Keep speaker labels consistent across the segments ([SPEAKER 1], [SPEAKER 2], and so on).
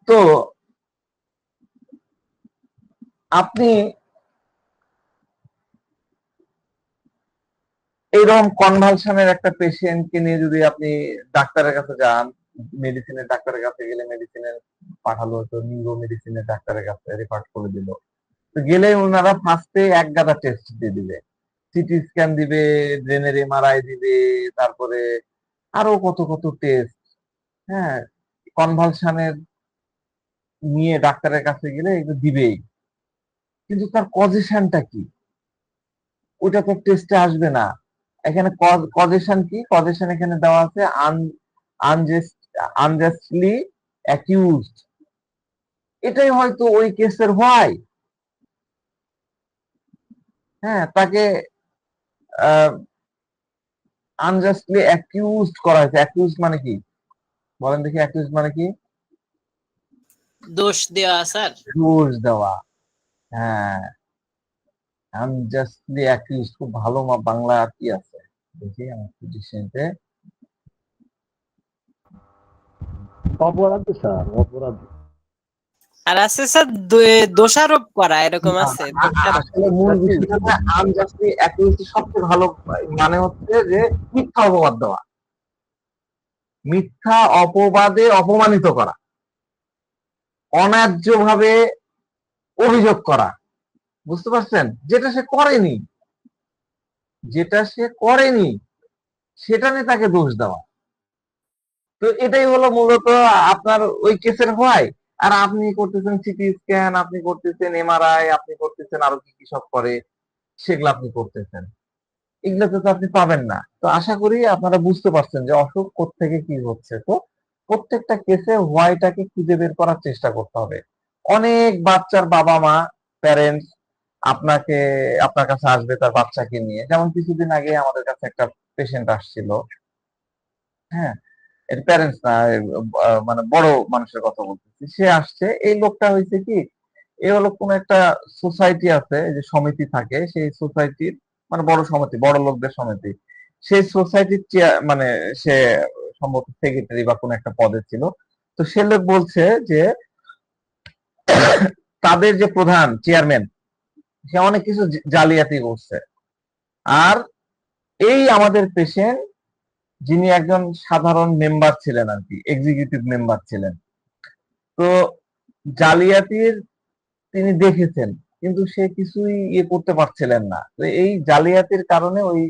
[SPEAKER 1] তো আপনি এইরকম কনভালশনের একটা পেশেন্টকে নিয়ে যদি আপনি ডাক্তারের কাছে যান, মেডিসিনের ডাক্তারের কাছে গেলে মেডিসিনের পাঠালো, তো নিউরো মেডিসিনের ডাক্তারের কাছে রেফার করে দিল, তো গেলে ওনারা ফার্স্টে এক গাদা টেস্ট দিয়ে দিবে, সিটি স্ক্যান দিবে, ব্রেনের এমআরআই দিবে, তারপরে আরো কত কত টেস্ট। হ্যাঁ, কনভালশনের নিয়ে ডাক্তারের কাছে গেলে এগুলো দিবেই, কিন্তু তার কজেশনটা কি ওটা তো টেস্টে আসবে না। এখানে কজেশন কি, কজেশন এখানে দেওয়া আছে আনজাস্টলি অ্যাকিউজড, এটাই হয়তো ওই কেসের হয়। হ্যাঁ, তাকে আনজাস্টলি অ্যাকিউজড করা হয়েছে। অ্যাকিউজড মানে কি বলেন দেখি, অ্যাকিউজড মানে কি?
[SPEAKER 2] দোষ দেওয়া স্যার।
[SPEAKER 1] দোষ দেওয়া। হ্যাঁ, আনজাস্টলি অ্যাকিউজড, খুব ভালো বাংলা আর কি আছে দেখি আমার ডিকশনারিতে।
[SPEAKER 3] অপরাধী স্যার, অপরাধী।
[SPEAKER 2] আর আছে স্যার দোষারোপ করা, এরকম আছে দোষারোপ।
[SPEAKER 1] আসলে মূল বিষয়টা আনজাস্টলি অ্যাকিউজড সবচেয়ে ভালো মানে হচ্ছে যে মিথ্যা অপবাদ দেওয়া, মিথ্যা অপবাদে অপমানিত করা, অন্যায্যভাবে অভিযোগ করা। বুঝতে পারছেন? যেটা সে করেনি, যেটা সে করেনি সেটা নিয়ে তাকে দোষ দেওয়া। তো এটাই হলো মূলত আপনার ওই কেসের হয়। আর আপনি করতেছেন সিটি স্ক্যান, আপনি করতেছেন এমআরআই, আপনি করতেছেন আরো কি কি সব করে, সেগুলো আপনি করতেছেন, এগুলোতে তো আপনি পাবেন না। তো আশা করি আপনারা বুঝতে পারছেন যে অসুখ কোত্থেকে কি হচ্ছে। তো প্রত্যেকটা কেসে হোয়াইটাকে খুঁজে বের করার চেষ্টা করতে হবে। অনেক বাচ্চার বাবা মা, প্যারেন্টস আপনাকে আপনার কাছে আসবে তার বাচ্চাকে নিয়ে। যেমন কিছুদিন আগে আমাদের কাছে একটা পেশেন্ট আসছিল। হ্যাঁ, এর প্যারেন্টস না, মানে বড় মানুষের কথা বলতেছি। সে আসছে, এই লোকটা হয়েছে কি, এ হলো কোন একটা সোসাইটি আছে, এই যে সমিতি থাকে, সেই সোসাইটির মানে বড় সমিতি, বড় লোকদের সমিতি, সেই সোসাইটির মানে সে সম্ভবত সেক্রেটারি বা কোন একটা পদে ছিল। তো সে লোক বলছে যে তাদের যে প্রধান চেয়ারম্যান, সে অনেক কিছু জালিয়াতি করছে। আর এই আমাদের পেশেন্ট, যিনি একজন সাধারণ মেম্বার ছিলেন আর কি, এক্সিকিউটিভ মেম্বার ছিলেন, তো জালিয়াতির তিনি দেখেছেন, কিন্তু সে কিছুই ইয়ে করতে পারছিলেন না। তো এই জালিয়াতির কারণে, ওই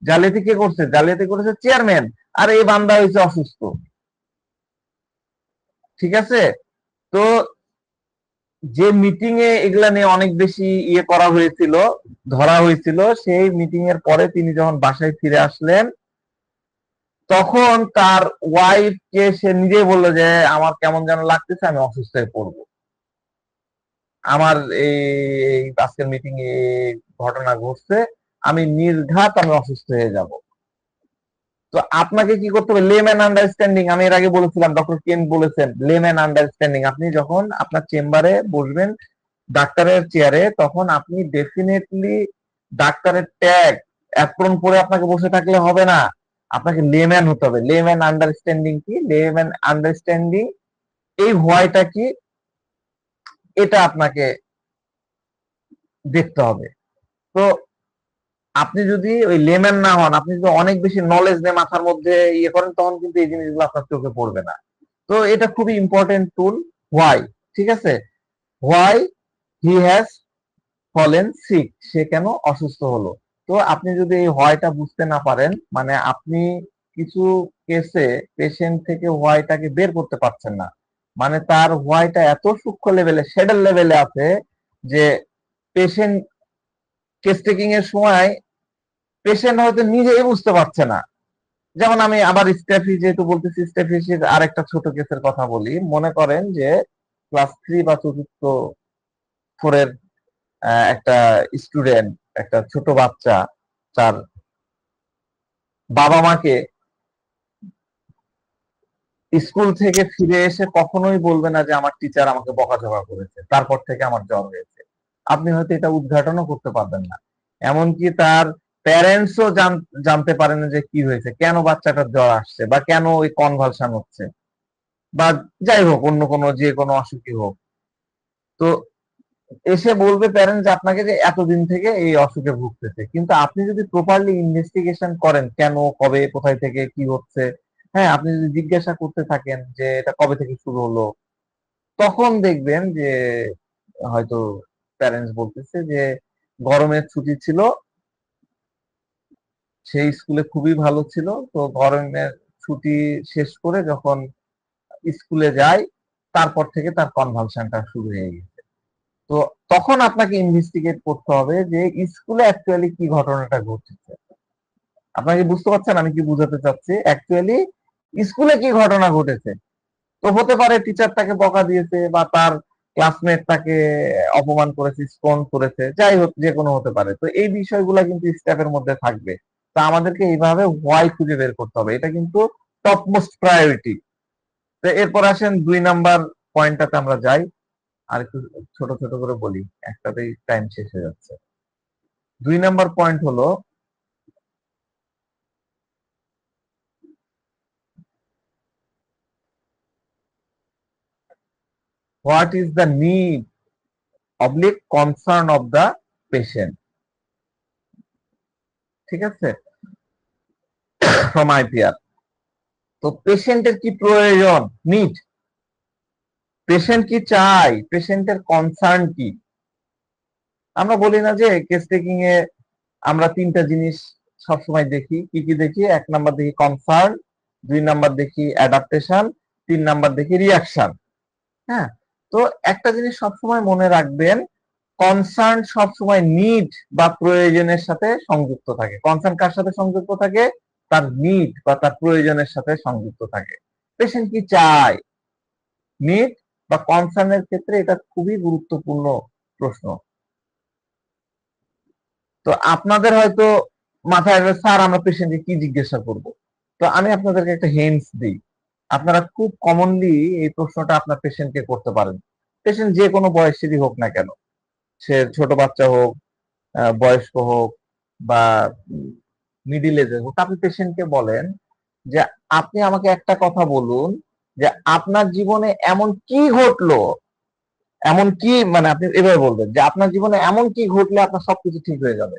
[SPEAKER 1] জালিয়াতি কে করছে, জালিয়াতি করেছে চেয়ারম্যান, আর এই বান্দা হয়েছে অসুস্থ। ঠিক আছে? তো যে মিটিং এ এগুলা নিয়ে অনেক বেশি ইয়ে করা হয়েছিল, ধরা হয়েছিল, সেই মিটিং এর পরে তিনি যখন বাসায় ফিরে আসলেন, তখন তার ওয়াইফ কে সে নিজে বললো যে আমার কেমন যেন লাগতেছে, আমি অসুস্থ হয়ে পড়বো, আমার এই আজকের মিটিং এ ঘটনা ঘটছে, আমি নির্ঘাত আমি অসুস্থ হয়ে যাব। তো আপনাকে কি করতে হবে, লেম্যান আন্ডারস্ট্যান্ডিং, আমি এর আগে বলেছিলাম, ডক্টর কেন বলেছেন লেম্যান আন্ডারস্ট্যান্ডিং। আপনি যখন আপনার চেম্বারে বসবেন ডাক্তারের চেয়ারে, তখন আপনি ডেফিনেটলি ডাক্তারের ট্যাগ অ্যাপ্রন পরে আপনাকে বসে থাকলে হবে না, আপনাকে লেম্যান হতে হবে। লেম্যান আন্ডারস্ট্যান্ডিং কি, লেম্যান আন্ডারস্ট্যান্ডিং এই ভয়টা কি, এটা আপনাকে দেখতে হবে। তো আপনি যদি ওই লেম্যান না হন, আপনি যদি অনেক বেশি নলেজ নিয়ে মাথার মধ্যে ইয়ে করেন, তখন কিন্তু এই জিনিসগুলো আপনার চোখে পড়বে না। তো এটা খুবই ইম্পর্টেন্ট টুল। হোয়াই, ঠিক আছে, why he has fallen sick, সে কেন অসুস্থ হলো। তো আপনি যদি এই হোয়াইটা বুঝতে না পারেন, মানে আপনি কিছু কেসে পেশেন্ট থেকে হোয়াইটাকে বের করতে পারছেন না, মানে তার হোয়াইটা এত সূক্ষ্ম লেভেলে, শেডের লেভেলে আছে যে পেশেন্ট কেস টেকিং এর সময় পেশেন্ট হয়তো নিজেই বুঝতে পারছে না। যেমন আমি আবার স্টেফি যেহেতু বলতেছি, স্টেফিসির আরেকটা ছোট কেসের কথা বলি। মনে করেন যে ক্লাস 3 বা চতুর্থ 4 এর একটা স্টুডেন্ট, একটা ছোট বাচ্চা, তার বাবা মাকে স্কুল থেকে ফিরে এসে কখনোই বলবে না যে আমার টিচার আমাকে বকাঝকা করেছে, তারপর থেকে আমার জ্বর হয়েছে। আপনি হয়তো এটা উদ্ঘাটনও করতে পারবেন না। এমনকি তার প্যারেন্টসও জানতে পারেন যে কি হয়েছে, কেন বাচ্চাটার জ্বর আসছে বা কেন ওই কনভালশন হচ্ছে। বা যাই হোক অন্য কোনো যে কোনো অসুখই হোক, তো এসে বলবে প্যারেন্ট যে আপনাকে যে এতদিন থেকে এই অসুখে ভুগতেছে, কিন্তু আপনি যদি প্রপারলি ইনভেস্টিগেশন করেন কেন, কবে, কোথায় থেকে কি হচ্ছে, হ্যাঁ, আপনি যদি জিজ্ঞাসা করতে থাকেন যে এটা কবে থেকে শুরু হলো, তখন দেখবেন যে হয়তো প্যারেন্টস বলতেছে যে গরমের ছুটি ছিল, সেই স্কুলে খুবই ভালো ছিল, তো গরমের ছুটি শেষ করে যখন স্কুলে যায় তারপর থেকে তার কনভালশনটা শুরু হয়ে গেছে। তো তখন আপনাকে ইনভেস্টিগেট করতে হবে যে স্কুলে অ্যাকচুয়ালি কি ঘটনাটা ঘটেছে। আপনাকে বুঝতে পারছেন আমি কি বুঝাতে চাচ্ছি? অ্যাকচুয়ালি স্কুলে কি ঘটনা ঘটেছে। তো হতে পারে টিচার তাকে বকা দিয়েছে বা তার ক্লাসমেট তাকে অপমান করেছে, স্কন করেছে, যাই হোক যে কোনো হতে পারে। তো এই বিষয়গুলো কিন্তু স্টাফের মধ্যে থাকবে। তা আমাদেরকে এইভাবে হোয়াই খুঁজে বের করতে হবে, এটা কিন্তু টপ মোস্ট প্রায়োরিটি। তো এরপর আসেন 2 নাম্বার পয়েন্টটাতে আমরা যাই, আর একটু ছোট ছোট করে বলি, একটাতেই টাইম শেষ হয়ে যাচ্ছে। 2 নাম্বার পয়েন্ট হলো what is the need oblique concern of the patient. ঠিক আছে, ফ্রম আইপিআর। তো পেশেন্টের কি প্রয়োজন, নিড, পেশেন্ট কি চাই, পেশেন্টের কনসার্ন কি। আমরা বলি না যে কেস টেকিং এ আমরা 3টা জিনিস সবসময় দেখি, কি কি দেখি? 1 নাম্বার দেখি কনসার্ন, 2 নাম্বার দেখি অ্যাডাপ্টেশন, 3 নাম্বার দেখি রিয়াকশন। হ্যাঁ, তো একটা জিনিস সবসময় মনে রাখবেন, কনসার্ন সবসময় নিড বা প্রয়োজনের সাথে সংযুক্ত থাকে। কনসার্ন কার সাথে সংযুক্ত থাকে? তার নিড বা তার প্রয়োজনের সাথে সংযুক্ত থাকে। পেশেন্ট কি চায়, নিড বা কনসার্নের ক্ষেত্রে এটা খুবই গুরুত্বপূর্ণ প্রশ্ন। তো আপনাদের হয়তো মাথায় আসবে স্যার আমরা পেশেন্টকে কি জিজ্ঞাসা করব। তো আমি আপনাদেরকে একটা হিন্টস দিই, আপনারা খুব কমনলি এই প্রশ্নটা আপনার পেশেন্টকে করতে পারেন। পেশেন্ট যে কোনো বয়সেরই হোক না কেন, সে ছোট বাচ্চা হোক, বয়স্ক হোক বা মিডিল এজের হোক, আপনি পেশেন্টকে বলেন যে আপনি আমাকে একটা কথা বলুন যে আপনার জীবনে এমন কি ঘটলো, এমন কি, মানে আপনি এভাবে বলবেন যে আপনার জীবনে এমন কি ঘটলে আপনার সবকিছু ঠিক হয়ে যাবে,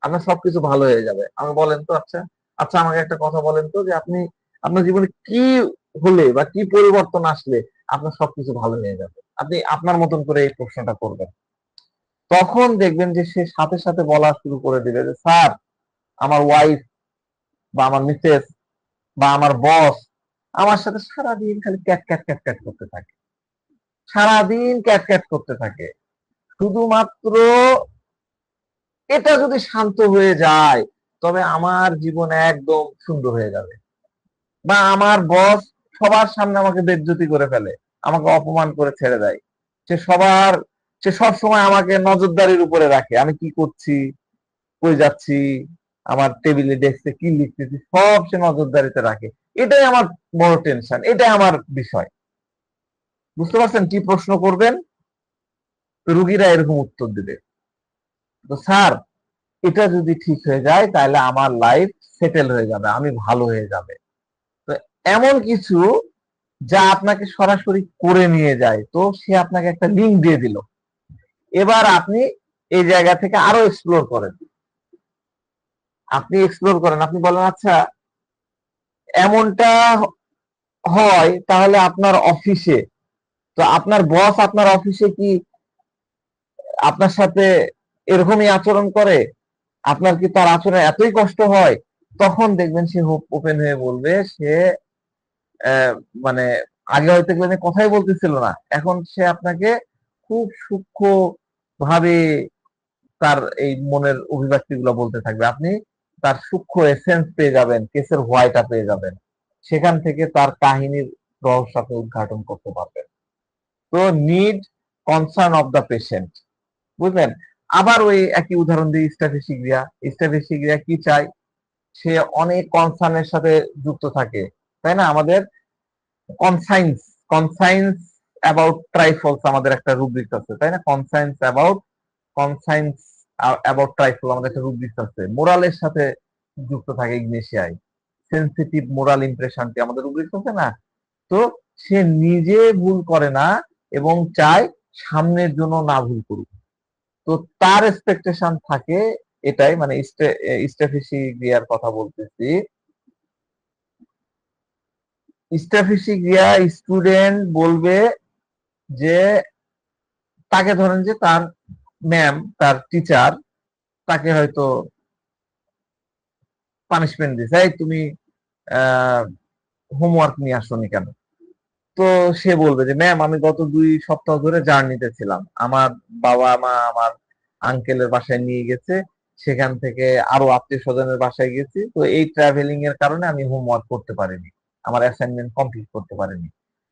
[SPEAKER 1] আপনার সবকিছু ভালো হয়ে যাবে। আমি বলেন তো, আচ্ছা আচ্ছা আমাকে একটা কথা বলেন তো যে আপনি আপনার জীবনে কি হলে বা কি পরিবর্তন আসলে আপনার সবকিছু ভালো হয়ে যাবে। আপনি আপনার মতন করে এই প্রশ্নটা করবেন, তখন দেখবেন যে সে সাথে সাথে বলা শুরু করে দিবে যে স্যার আমার ওয়াইফ বা আমার মিসেস বা আমার বস আমার সাথে সারাদিন খালি ক্যাট ক্যাট ক্যাট ক্যাট করতে থাকে, সারাদিন ক্যাট ক্যাট করতে থাকে। শুধুমাত্র এটা যদি শান্ত হয়ে যায় তবে আমার জীবন একদম সুন্দর হয়ে যাবে। বা আমার বস সবার সামনে আমাকে বেইজ্জতি করে ফেলে, আমাকে অপমান করে ছেড়ে দেয়, সে সবার সে সব সময় আমাকে নজরদারির উপরে রাখে, আমি কি করছি, কই যাচ্ছি, আমার টেবিলে ডেস্কে কি লিখতেছি সব সে নজরদারিতে রাখে। এটাই আমার বড় টেনশন, এটাই আমার বিষয়। বুঝতে পারছেন কি প্রশ্ন করবেন? তো রুগীরা এরকম উত্তর দিবে, তো স্যার এটা যদি ঠিক হয়ে যায় তাহলে আমার লাইফ সেটেল হয়ে যাবে, আমি ভালো হয়ে যাবে। তো এমন কিছু যা আপনাকে সরাসরি করে নিয়ে যায়, তো সে আপনাকে একটা লিঙ্ক দিয়ে দিল, এবার আপনি এই জায়গা থেকে আরো এক্সপ্লোর করেন, আপনি এক্সপ্লোর করেন, আপনি বলেন আচ্ছা এমনটা হয় তাহলে আপনার অফিসে, তো আপনার বস আপনার অফিসে কি আপনার সাথে এরকমই আচরণ করে, আপনার কি তার আচরণ এতই কষ্ট হয়? তখন দেখবেন সে ওপেন হয়ে বলবে, সে আহ, মানে আগে হয়তো এগুলো নিয়ে কথাই বলতেছিল না, এখন সে আপনাকে খুব সূক্ষ্ম ভাবে তার এই মনের অভিব্যক্তি গুলো বলতে থাকবে, আপনি তার সূক্ষ্ম এসেন্স পেয়ে যাবেন, কেসের হোয়াইটা পেয়ে যাবেন, সেখান থেকে তার কাহিনীর রহস্য আপনি উদ্ঘাটন করতে পারবেন। তো need, concern of the patient, বুঝলেন? আবার ওই একই উদাহরণ দিই, স্ট্যাটিস্টিক্রিয়া। স্ট্যাটিস্টিক্রিয়া কি চাই? সে অনেক কনসার্নের সাথে যুক্ত থাকে, তাই না? আমাদের কনসাইন্স, কনসাইন্স অ্যাবাউট ট্রাইফলস আমাদের একটা রুব্রিক আছে, তাই না? Conscience about, conscience about trifle আমাদের একটা রুব্রিক আছে। মোরালের সাথে যুক্ত থাকে ইগনেশিয়ায়, সেন্সিটিভ মোরাল ইমপ্রেশনটি আমাদের রুব্রিক আছে না? তো সে নিজে ভুল করে না এবং চায় সামনের জন্য না ভুল করুক। তো তার এক্সপেকটেশন থাকে এটাই, মানে স্ট্র্যাটেজিক কথা বলতেছি। স্ট্র্যাটেজিক স্টুডেন্ট বলবে যে, তাকে ধরেন যে তার ম্যাম, তার টিচার তাকে হয়তো পানিশমেন্ট দিছে, এই তুমি হোমওয়ার্ক নিয়ে আসোনি কেন? তো সে বলবে যে, ম্যাম আমি গত 2 সপ্তাহ ধরে জার্নিতে ছিলাম, আমার বাবা মা আমার আঙ্কেলের বাসায় নিয়ে গেছে, সেখান থেকে আরো আত্মীয় স্বজনের বাসায় গেছি, তো এই ট্রাভেলিং এর কারণে আমি হোমওয়ার্ক করতে পারিনি, আমার অ্যাসাইনমেন্ট কমপ্লিট করতে পারিনি।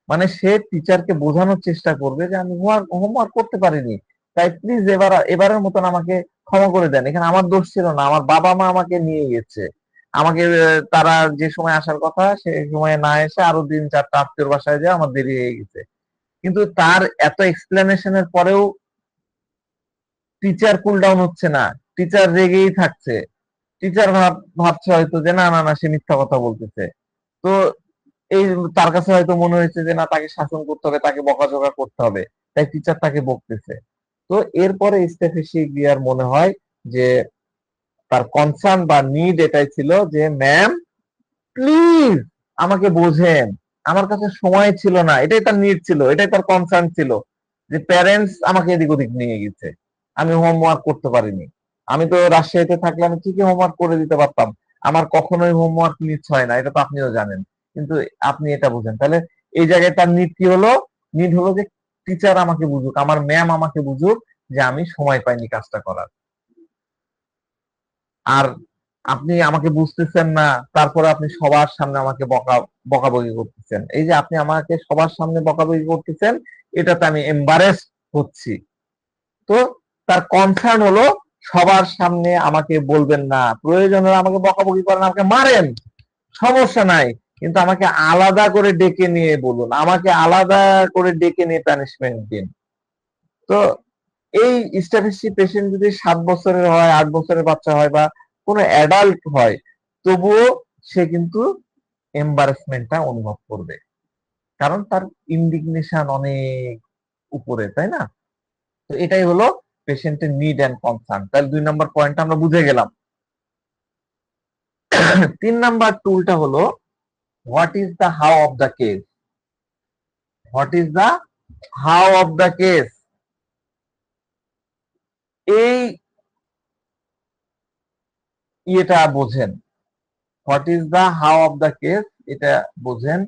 [SPEAKER 1] মানে সে টিচারকে বোঝানোর চেষ্টা করবে যে আমি হোমওয়ার্ক করতে পারিনি, তাই প্লিজ এবারের মতন আমাকে ক্ষমা করে দেন, এখানে আমার দোষ ছিল না, আমার বাবা মা আমাকে নিয়ে গেছে, আমাকে তারা যে সময় আসার কথা সেই সময় না এসে আরো 3-4টা আত্মীয়র বাসায় যায়, আমার দেরি হয়ে গেছে। কিন্তু তার এত এক্সপ্লেনেশনের পরেও টিচার কুল ডাউন হচ্ছে না, টিচার রেগেই থাকছে, টিচার ভাবছে হয়তো যে না না না সে মিথ্যা কথা বলতেছে। তো এই তার কাছে হয়তো মনে হয়েছে যে না, তাকে শাসন করতে হবে, তাকে বকাঝকা করতে হবে, তাই টিচার তাকে বকতেছে। তো এরপরে স্টেফি গিয়ার মনে হয় যে তার কনসার্ন বা নিড এটাই ছিল যে, ম্যাম প্লিজ আমাকে বোঝেন, আমার কাছে সময় ছিল না, এটাই তার নিড ছিল, এটাই তার কনসার্ন ছিল যে প্যারেন্টস আমাকে এদিক ওদিক নিয়ে গেছে, আমি হোমওয়ার্ক করতে পারিনি। আমি তো রাজশাহীতে থাকলে আমি ঠিকই হোমওয়ার্ক করে দিতে পারতাম, আমার কখনোই হোমওয়ার্ক মিস হয় না, এটা তো আপনিও জানেন, কিন্তু আপনি এটা বুঝেন। তাহলে এই জায়গায় তার নিড কি হলো? নিড হলো যে টিচার আমাকে বুঝুক, আমার ম্যাম আমাকে বুঝুক যে আমি সময় পাইনি কাজটা করার। আর আপনি আমাকে বুঝতেছেন না, তারপরে আপনি সবার সামনে আমাকে বকাবকি করতেছেন। এই যে আপনি আমাকে সবার সামনে বকাবকি করতেছেন, এটাতে আমি এম্বারেস হচ্ছি। তো তার কনসার্ন হলো সবার সামনে আমাকে বলবেন না, প্রয়োজন হলে আমাকে বকাবকি করেন, আমাকে মারেন, সমস্যা নাই, কিন্তু আমাকে আলাদা করে ডেকে নিয়ে বলুন, আমাকে আলাদা করে ডেকে নিয়ে পানিশমেন্ট দিন। তো এই স্ট্যাটিস্টিক পেশেন্ট যদি 7 বছরের হয়, 8 বছরের বাচ্চা হয়, বা কোনো অ্যাডাল্ট হয়, তবুও সে কিন্তু এম্বারেসমেন্টটা অনুভব করবে, কারণ তার ইন্ডিগনেশন অনেক উপরে, তাই না? তো এটাই হলো পেশেন্টের নিড এন্ড কনসার্ন। তাহলে 2 নম্বর পয়েন্টটা আমরা বুঝে গেলাম। 3 নম্বর টুলটা হলো what is the how of the case. What is the how of the case, এই ইয়েটা বোঝেন। What is the how of the case, এটা বোঝেন।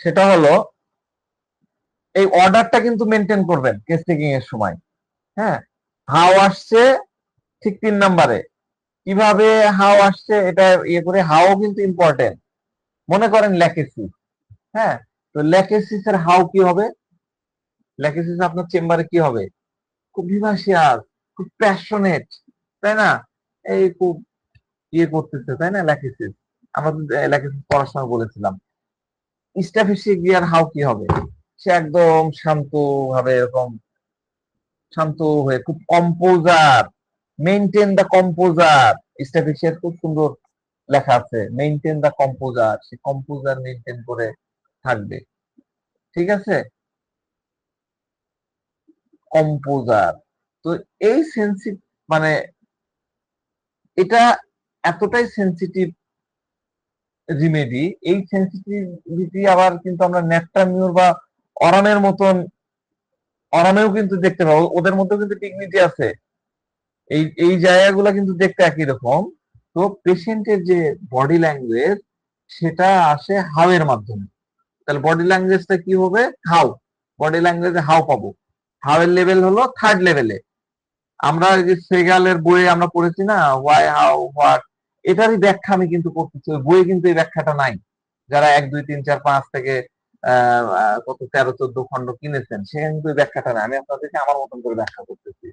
[SPEAKER 1] সেটা হলো, এই অর্ডারটা কিন্তু মেনটেন করবেন কেস টেকিং এর সময়। হ্যাঁ, হাউ আসছে ঠিক 3 নম্বরে, কিভাবে হাউ আসছে এটা ইয়ে করে, হাউ কিন্তু ইম্পর্টেন্ট। মনে করেন ল্যাকেসিস, হ্যাঁ, তো ল্যাকেসিস এর হাউ কি হবে? ল্যাকেসিস আপনার চেম্বারে কি হবে? খুব ভিভাসিয়াস, খুব প্যাশনেট, তাই না? এই খুব ইয়ে করতেছে, তাই না? ল্যাকেসিস, আমরা তো ল্যাকেসিস পড়ার সময় বলেছিলাম। স্ট্যাফিসিক গিয়ার হাউ কি হবে? সে একদম শান্ত ভাবে, এরকম শান্ত হয়ে, খুব কম্পোজার, মেইনটেইন দ্য কম্পোজার। স্ট্যাফিসিয়ার খুব সুন্দর লেখা আছে, maintain the composer, say composer maintain করে থাকবে, ঠিক আছে? কম্পোজার। তো এই মানে এটা এতটাই সেন্সিটিভ রিমেডি, এই সেন্সিটিভিটি আবার কিন্তু আমরা ন্যাট্রামিউর বা অরামের মতন, অরামেও কিন্তু দেখতে পাবো, ওদের মধ্যেও কিন্তু ডিগনিটি আছে, এই এই জায়গাগুলো কিন্তু দেখতে একই রকম। তো পেশেন্টের যে বডি ল্যাঙ্গুয়েজ, সেটা আসে হাউ এর মাধ্যমে। তাহলে বডি ল্যাঙ্গুয়েজটা কি হবে? হাউ। বডি ল্যাঙ্গুয়েজে হাউ পাবো। হাউ এর লেভেল হলো 3rd লেভেলে। আমরা এই যে সেগালের বইয়ে আমরা পড়েছি না, হোয়াই, হাউ, হোয়াট, এটারই ব্যাখ্যা আমি কিন্তু করতেছি, ওই বইয়ে কিন্তু এই ব্যাখ্যাটা নাই। যারা 1, 2, 3, 4, 5 থেকে কত 13-14 খণ্ড কিনেছেন, সেখানে কিন্তু এই ব্যাখ্যাটা নাই, আমি আপনাদেরকে আমার মতন করে ব্যাখ্যা করতেছি।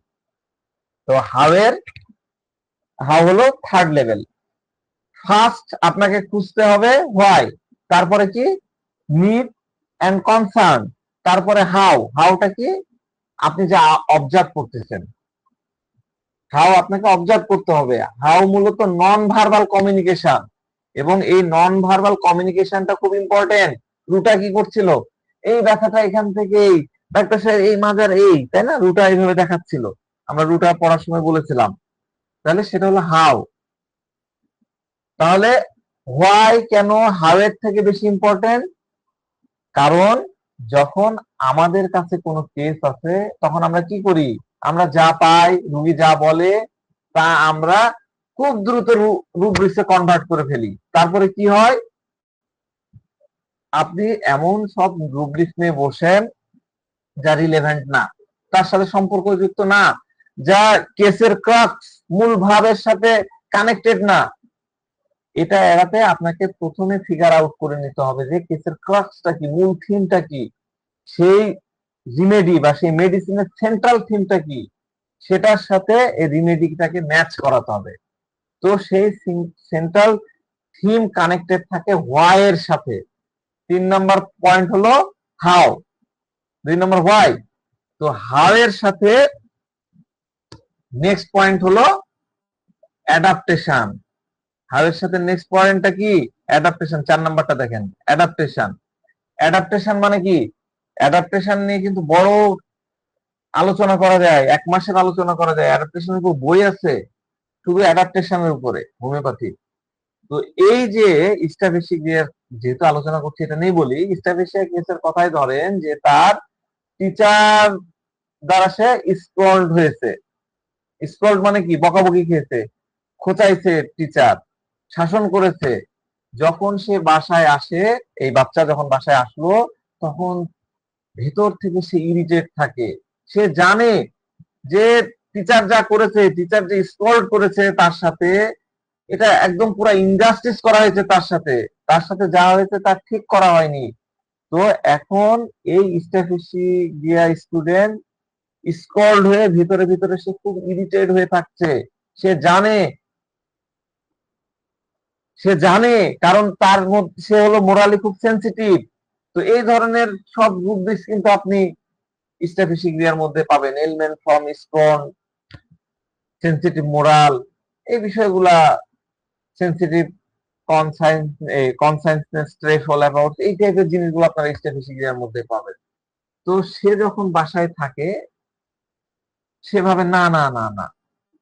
[SPEAKER 1] তো হাউ হলো 3rd লেভেল। ফার্স্ট আপনাকে খুঁজতে হবে হোয়াই, তারপরে কি নিড এন্ড কনসার্ন, তারপরে হাউ। হাউটা কি? আপনি যা অবজার্ভ করতেছেন, হাউ আপনাকে অবজার্ভ করতে হবে। হাউ মূলত নন ভার্বাল কমিউনিকেশন, এবং এই নন ভার্বাল কমিউনিকেশনটা খুব ইম্পর্টেন্ট। রুটা কি করছিল, এই ব্যথাটা এখান থেকেই, ডাক্তার সাহেব এই মাজার এই, তাই না, রুটা এইভাবে দেখাচ্ছিল, আমরা রুটা পড়ার সময় বলেছিলাম। তাহলে সেটা হলো হাউ। তাহলে হোয়াই কেন হাউ এর থেকে বেশি ইম্পর্টেন্ট? কারণ যখন আমাদের কাছে কোনো কেস আছে তখন আমরা কি করি, আমরা যা পাই, রুগী যা বলে তা আমরা খুব দ্রুত রুব্রিক্সে কনভার্ট করে ফেলি। তারপরে কি হয়, আপনি এমন সব রুব্রিক্স নিয়ে বসেন যা রিলেভেন্ট না, তার সাথে সম্পর্কযুক্ত না, যা কেসের ক্রাক্স মূল ভাবের সাথে কানেক্টেড না। এটা এড়াতে আপনাকে প্রথমে ফিগার আউট করে নিতে হবে যে কেসের ক্রাক্সটা কি, মূল থিমটা কি, সেই রিমেডি বা সেই মেডিসিনের সেন্ট্রাল থিমটা কি, সেটার সাথে এই রিমেডিটাকে ম্যাচ করাতে হবে। তো সেই সেন্ট্রাল থিম কানেক্টেড থাকে হোয়াই এর সাথে। 3 নাম্বার পয়েন্ট হলো হাউ, 2 নাম্বার হোয়াই। তো হাউ এর সাথে নেক্সট পয়েন্ট হলো অ্যাডাপ্টেশন। হাউ এর সাথে নেক্সট পয়েন্টটা কি, অ্যাডাপ্টেশন। 4 নাম্বারটা দেখেন, অ্যাডাপ্টেশন। অ্যাডাপ্টেশন মানে কি, অ্যাডাপ্টেশন নিয়ে কিন্তু বড় আলোচনা করা যায়, 1 মাসের আলোচনা করা যায়। অ্যাডাপ্টেশনের উপর বই আছে শুধু অ্যাডাপ্টেশনের উপরে, হোমিওপ্যাথি। তো এই যে স্টাফেসিকের যেহেতু আলোচনা করছি এটা নেই বলি, স্টাফেসিয়া কেসের কথাই ধরেন যে তার টিচার দ্বারা সে স্কল্ড হয়েছে। স্কল্ড মানে কি, বকাবকি খেয়েছে, খোঁচাইছে টিচার, শাসন করেছে। যখন সে বাসায় আসে, এই বাচ্চা যখন বাসায় আসলো তখন ভেতর থেকে সে ইরিটেট থাকে। সে জানে যে টিচার যা করেছে, টিচার যে স্কল্ড করেছে তার সাথে, এটা একদম পুরো ইনজাস্টিস করা হয়েছে তার সাথে, তার সাথে যা হয়েছে তা ঠিক করা হয়নি। তো এখন এই স্টাফেসিয়া স্টুডেন্ট স্কল্ড হয়ে ভিতরে ভিতরে সে খুব ইরিটেট হয়ে থাকছে। সে জানে, সে জানে, কারণ তার মধ্যে সে হলো মোরালি খুব সেন্সিটিভ। তো এই ধরনের সব রুব্রিক্স কিন্তু আপনি স্টাফেসিয়ার মধ্যে পাবেন। এলমেন্ট ফর্ম, স্কন, সেন্সিটিভ মোরাল, এই বিষয়গুলা, সেন্সিটিভ কনসাইন্সনেস, স্ট্রেসফুল অ্যাবাউট, এই টাইপের জিনিসগুলো আপনারা স্টাফেসিয়ার মধ্যে পাবেন। তো সে যখন বাসায় থাকে সেভাবে না না না না,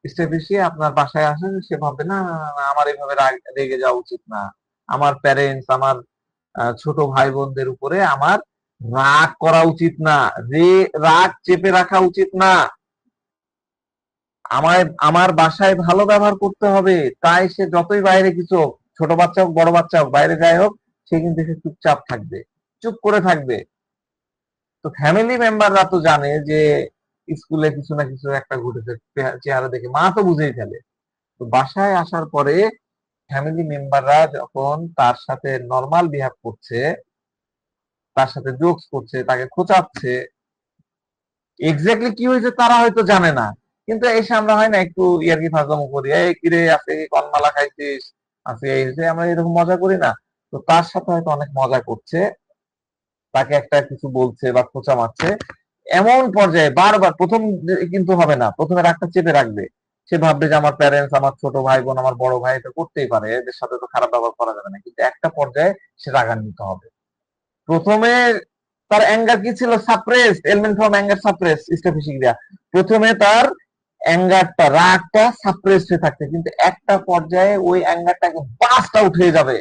[SPEAKER 1] স্টাফেসিয়া আপনার বাসায় আসে সে ভাববে না না না, আমার এইভাবে রেগে যাওয়া উচিত না, আমার প্যারেন্টস, আমার ছোট ভাই বোনদের উপরে আমার রাগ করা উচিত না, রাগ চেপে রাখা উচিত না, আমার আমার বাসায় ভালো ব্যবহার করতে হবে। তাই সে যতই বাইরে কিছু হোক, ছোট বাচ্চা হোক বড় বাচ্চা হোক, বাইরে যাই হোক, সে কিন্তু সে চুপচাপ থাকবে, চুপ করে থাকবে। তো ফ্যামিলি মেম্বাররা তো জানে যে স্কুলে কিছু না কিছু একটা ঘটেছে, চেহারা দেখে মা তো বুঝেই ফেলে। তো বাসায় আসার পরে ফ্যামিলি মেম্বাররা যখন তার সাথে নর্মাল বিহেভ করছে, তার সাথে জোকস করছে, তাকে খোঁচাচ্ছে, এক্স্যাক্টলি কি হয়েছে তারা হয়তো জানে না, কিন্তু এসে আমরা হয় না একটু ইয়ার্কি ফাজলামো করি, এই কিরে আজকে কি কনমালা খাইছিস, আজকে এই যে আমরা এরকম মজা করি না। তো তার সাথে হয়তো অনেক মজা করছে, তাকে একটা কিছু বলছে বা খোঁচা মারছে, এমন পর্যায়ে বারবার, প্রথম কিন্তু হবে না, প্রথমে রাগটা চেপে রাখবে। সে ভাববে যে আমার প্যারেন্টস, আমার ছোট ভাই বোন, আমার বড় ভাই এটা করতেই পারে, এদের সাথে তো খারাপ ব্যবহার করা যাবে না। কিন্তু একটা পর্যায়ে সে রাগান্বিত হবে। প্রথমে তার অ্যাঙ্গার কি ছিল, suppress, element from anger suppress, স্টাফেসিয়া। প্রথমে তার অ্যাঙ্গারটা, রাগটা সাপ্রেস হয়ে থাকছে, কিন্তু একটা পর্যায়ে ওই অ্যাঙ্গারটা একদম বাস্ট আউট হয়ে যাবে,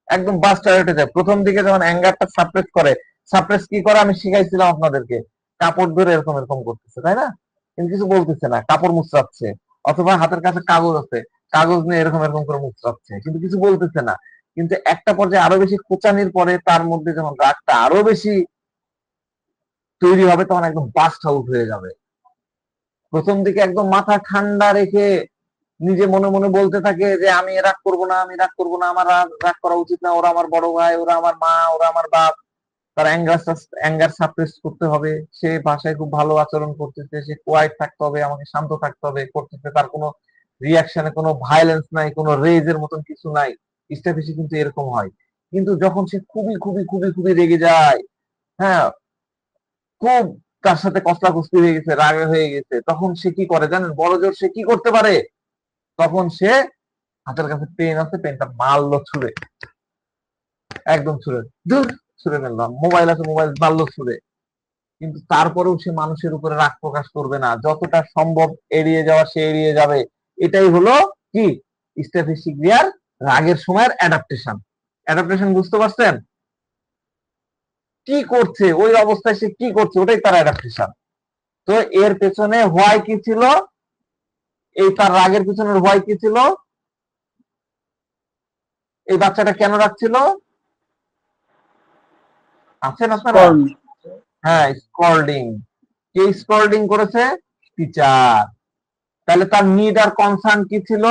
[SPEAKER 1] একদম বাস্ট আউট হয়ে যায়। প্রথম দিকে যখন অ্যাঙ্গারটা সাপ্রেস করে, সাপ্রেস কি করে আমি শিখাইছিলাম আপনাদেরকে, কাপড় ধরে এরকম এরকম করতেছে, তাই না, কিন্তু কিছু বলতেছে না, কাপড় মুচড়াচ্ছে, অথবা হাতের কাছে কাগজ আছে, কাগজ নিয়ে এরকম এরকম করে মুচড়াচ্ছে, কিন্তু কিছু বলতেছে না। কিন্তু একটা পর্যায়ে আরো বেশি খোঁচানির পরে তার মধ্যে যখন রাগটা আরো বেশি তৈরি হবে তখন একদম বাস্ট আউট হয়ে যাবে। প্রথম দিকে একদম মাথা ঠান্ডা রেখে নিজে মনে মনে বলতে থাকে যে আমি রাগ করবো না, আমি রাগ করবো না, আমার রাগ করা উচিত না, ওরা আমার বড় ভাই, ওরা আমার মা, ওরা আমার বাপ। তার অ্যাঙ্গার সাপ্রেস করতে হবে, সে ভাষায় খুব ভালো আচরণ করতেছে, সে কোয়াইট থাকতে হবে, আমাকে শান্ত থাকতে হবে, করতেছে, তার কোনো রিয়াকশনে কোনো ভায়োলেন্স নাই, কোনো রেজের মতন কিছু নাই। স্টাফিসি কিন্তু এরকম হয়। কিন্তু যখন সে খুবই খুবই খুবই খুবই রেগে যায়, হ্যাঁ, খুব তার সাথে কষ্টাকষ্টি হয়ে গেছে, রাগে হয়ে গেছে, তখন সে কি করে জানেন, বড় জোর সে কি করতে পারে, তখন সে হাতের কাছে পেন আছে, পেনটা মারলো ছুঁড়ে, একদম ছুঁড়ে, দূর ছুঁড়ে ফেললাম। মোবাইল আছে, মোবাইল মারলো ছুঁড়ে। কিন্তু তারপরেও সে মানুষের উপরে রাগ প্রকাশ করবে না, যতটা সম্ভব এড়িয়ে যাওয়া সে এড়িয়ে যাবে। এটাই হলো কি স্ট্যাফিসিক্রিয়ার রাগের সময়ের অ্যাডাপ্টেশন। অ্যাডাপ্টেশন বুঝতে পারছেন? কি করছে ওই অবস্থায়, সে কি করছে, ওটাই তার অ্যাডাপ্টেশন। তো এর পেছনে হোয়াই কি ছিল, এই তার রাগের পেছনের হোয়াই কি ছিল, এই বাচ্চাটা কেন রাখছিল, আছেন আপনারা? হ্যাঁ, স্কল্ডিং। কে স্কল্ডিং করেছে? টিচার। তাহলে তার নিড আর কনসার্ন কি ছিল?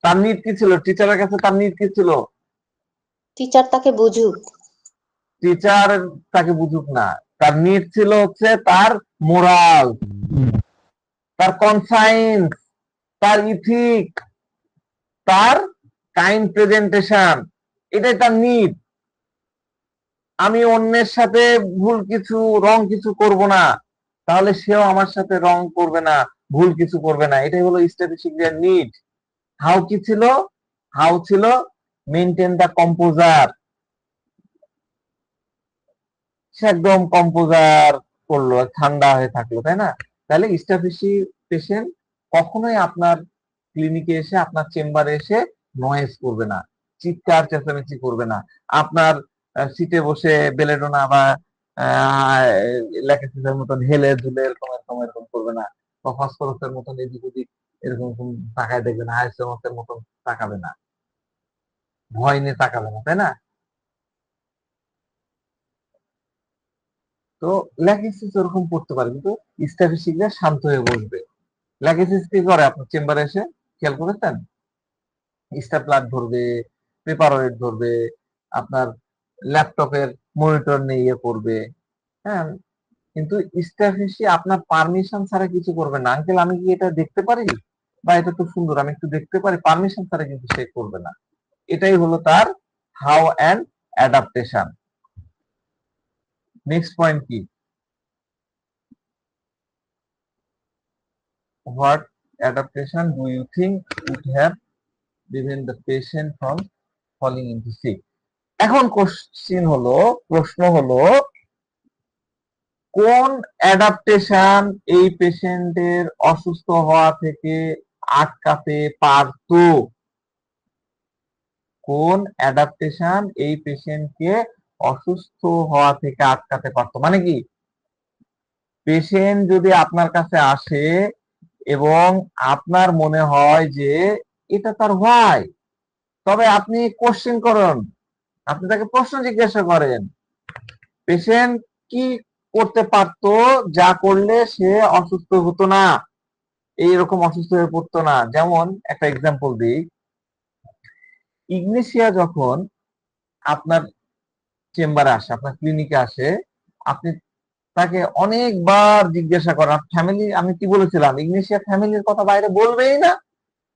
[SPEAKER 1] তার নিড কি ছিল? টিচারের কাছে তার নিড কি ছিল?
[SPEAKER 3] টিচার তাকে বুঝুক।
[SPEAKER 1] টিচার তাকে বুঝুক না, তার নিড ছিল হচ্ছে তার মোরাল, তার কনসাইন্স, তার ইথিক, তার কাইন্ড প্রেজেন্টেশন, এটাই তার নিড। আমি অন্যের সাথে ভুল কিছু, রং কিছু করব না, তাহলে সেও আমার সাথে রং করবে না, ভুল কিছু করবে না। এটাই হলো স্ট্যাটিস্টিক্যাল নিড। হাউ কি ছিল? হাউ ছিল মেনটেন দ্য কম্পোজার। সে একদম কম্পোজার করলো, ঠান্ডা হয়ে থাকলো, তাই না? তাহলে স্ট্যাফিসি পেশেন্ট কখনোই আপনার ক্লিনিকে এসে, আপনার চেম্বারে এসে নয়েজ করবে না, চিৎকার চেঁচামেচি করবে না, আপনার সিটে বসে বেলেডোনা বা ল্যাকেসিসের মতন হেলে ঝুলে এরকম এরকম এরকম করবে না, বা ফসফরাসের মতন এদিক ওদিক এরকম তাকায় দেখবে না, আইসোমসের মতন তাকাবে না, ভয় নিয়ে তাকাবে না, তাই না? তো ল্যাকেসিস ওরকম করতে পারে, কিন্তু স্ট্যাফিসিকরা শান্ত হয়ে বসবে। ল্যাকেসিস কি করে আপনার চেম্বারে এসে, খেয়াল করেছেন? স্ট্যাপলার ধরবে, পেপার ওয়েট ধরবে, আপনার ল্যাপটপের মনিটর নিয়ে ইয়ে করবে, হ্যাঁ। কিন্তু স্ট্যাফিসি আপনার পারমিশন ছাড়া কিছু করবে না। আঙ্কেল আমি কি এটা দেখতে পারি, বা এটা তো সুন্দর, আমি একটু দেখতে পারি, পারমিশন ছাড়া কিন্তু সে করবে না। এটাই হলো তার how and adaptation. Next point কি? What adaptation do you think would have prevent the patient from falling into sick? এখন কোশ্চিন হলো, প্রশ্ন হলো, কোন অ্যাডাপ্টেশন এই পেশেন্টের অসুস্থ হওয়া থেকে আটকাতে পারতো? কোন অ্যাডাপ্টেশন এই পেশেন্টকে অসুস্থ হওয়া থেকে আটকাতে পারতো? মানে কি, পেশেন্ট যদি আপনার কাছে আসে এবং আপনার মনে হয় যে এটা তার হয়, তবে আপনি কোশ্চেন করেন, আপনি তাকে প্রশ্ন জিজ্ঞাসা করেন, পেশেন্ট কি করতে পারতো যা করলে সে অসুস্থ হতো না, এইরকম অসুস্থ হয়ে পড়তো না। যেমন একটা এক্সাম্পল দিই, ইগনেশিয়া যখন আপনার চেম্বারে আসে, আপনার ক্লিনিকে আসে, আপনি তাকে অনেকবার জিজ্ঞাসা করেন ফ্যামিলি, আমি কি বলেছিলাম ইগনেশিয়া ফ্যামিলির কথা বাইরে বলবেই না।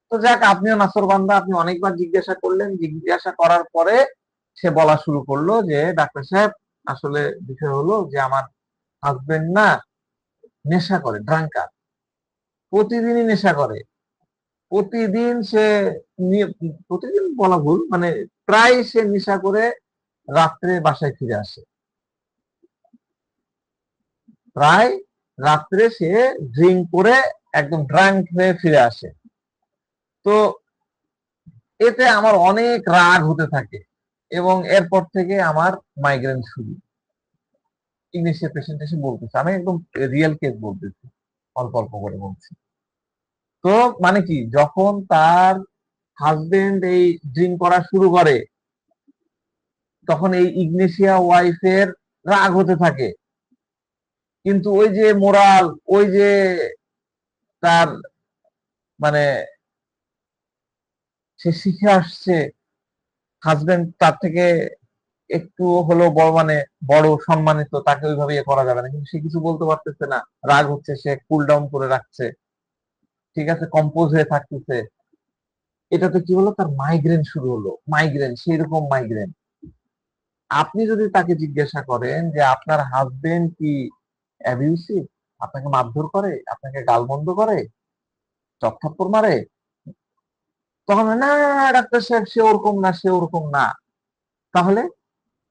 [SPEAKER 1] তো যাক, আপনিও নাসরবান্দা, আপনি অনেকবার জিজ্ঞাসা করলেন, জিজ্ঞাসা করার পরে সে বলা শুরু করলো যে ডাক্তার সাহেব, আসলে বিষয় হলো যে আমার হাজবেন্ড না নেশা করে, ড্রাঙ্কার, প্রতিদিনই নেশা করে, প্রতিদিন সে প্রতিদিন বলা ভুল, মানে প্রায় সে নেশা করে রাত্রে বাসায় ফিরে আসে, প্রায় রাত্রে সে ড্রিঙ্ক করে একদম ড্রাঙ্ক হয়ে ফিরে আসে। তো এতে আমার অনেক রাগ হতে থাকে এবং এরপর থেকে আমার মাইগ্রেন শুরু। ইংলিশে পেশেন্ট এসে বলতেছে, আমি একদম রিয়েল কেস বলতেছি, অল্প অল্প করে বলছি। তো মানে কি, যখন তার হাজবেন্ড এই ড্রিঙ্ক করা শুরু করে, তখন এই ইগনেশিয়া ওয়াইফের রাগ হতে থাকে, কিন্তু ওই যে মোরাল, ওই যে তার মানে সে শিখে আসছে, হাজবেন্ড তার থেকে একটু হলেও বড়, মানে বড় সম্মানিত, তাকে ওইভাবে ইয়ে করা যাবে না, কিন্তু সে কিছু বলতে পারতেছে না, রাগ হচ্ছে, সে কুল ডাউন করে রাখছে, ঠিক আছে, কম্পোজ হয়ে থাকতেছে। এটাতে কি হলো, তার মাইগ্রেন শুরু হলো, মাইগ্রেন, সেই রকম মাইগ্রেন। আপনি যদি তাকে জিজ্ঞাসা করেন যে আপনার হাজবেন্ড কি অ্যাবিউসিভ, আপনাকে মারধর করে, আপনাকে গালমন্দ করে, চকথাপ্পড় মারে, তখন না ডাক্তার সাহেব সে ওরকম না, সে ওরকম না। তাহলে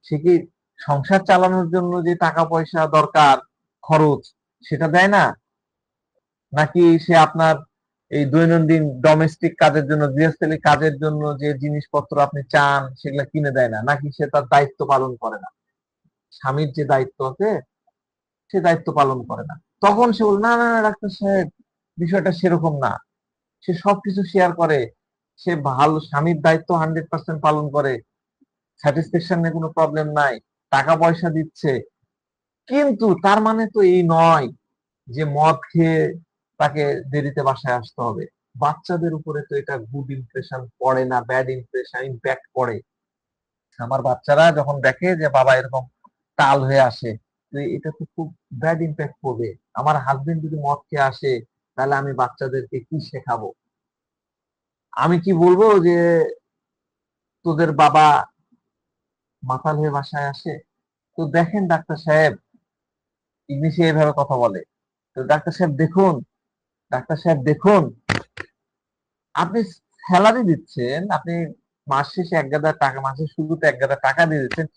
[SPEAKER 1] সে কি সংসার চালানোর জন্য যে টাকা পয়সা দরকার, খরচ, সেটা দেয় না? নাকি সে আপনার এই দৈনন্দিন ডোমেস্টিক কাজের জন্য, গৃহস্থলী কাজের জন্য যে জিনিসপত্র আপনি চান সেগুলা কিনে দেয় না? নাকি সে তার দায়িত্ব পালন করে না? স্বামীর যে দায়িত্ব আছে সে দায়িত্ব পালন করে না। তখন সে বলে, না না না ডাক্তার সাহেব, বিষয়টা সেরকম না। সে সবকিছু শেয়ার করে, সে ভালো স্বামীর দায়িত্ব 100% পালন করে, স্যাটিসফ্যাকশনে কোনো প্রবলেম নাই, টাকা পয়সা দিচ্ছে। কিন্তু তার মানে তো এই নয় যে মদ খেয়ে তাকে দেরিতে বাসায় আসতে হবে। বাচ্চাদের উপরে তো এটা গুড ইমপ্রেশন পড়ে না, ব্যাড ইমপ্রেশন ইম্প্যাক্ট পড়ে। আমার বাচ্চারা যখন দেখে যে বাবা এরকম টাল হয়ে আসে, তো এটা তো খুব ব্যাড ইম্প্যাক্ট পড়বে। আমার হাজবেন্ড যদি মদ খেয়ে আসে, তাহলে আমি বাচ্চাদেরকে কি শেখাবো? আমি কি বলবো যে তোদের বাবা মাতাল হয়ে বাসায় আসে? তো দেখেন ডাক্তার সাহেব, ইংলিশে এভাবে কথা বলে। তো ডাক্তার সাহেব দেখুন, ডাক্তার সাহেব দেখুন, আপনি স্যালারি দিচ্ছেন, আপনি মাস শেষে এক গাদা টাকা, মাসের শুরুতে এক গাদা টাকা দিয়ে দিচ্ছেন,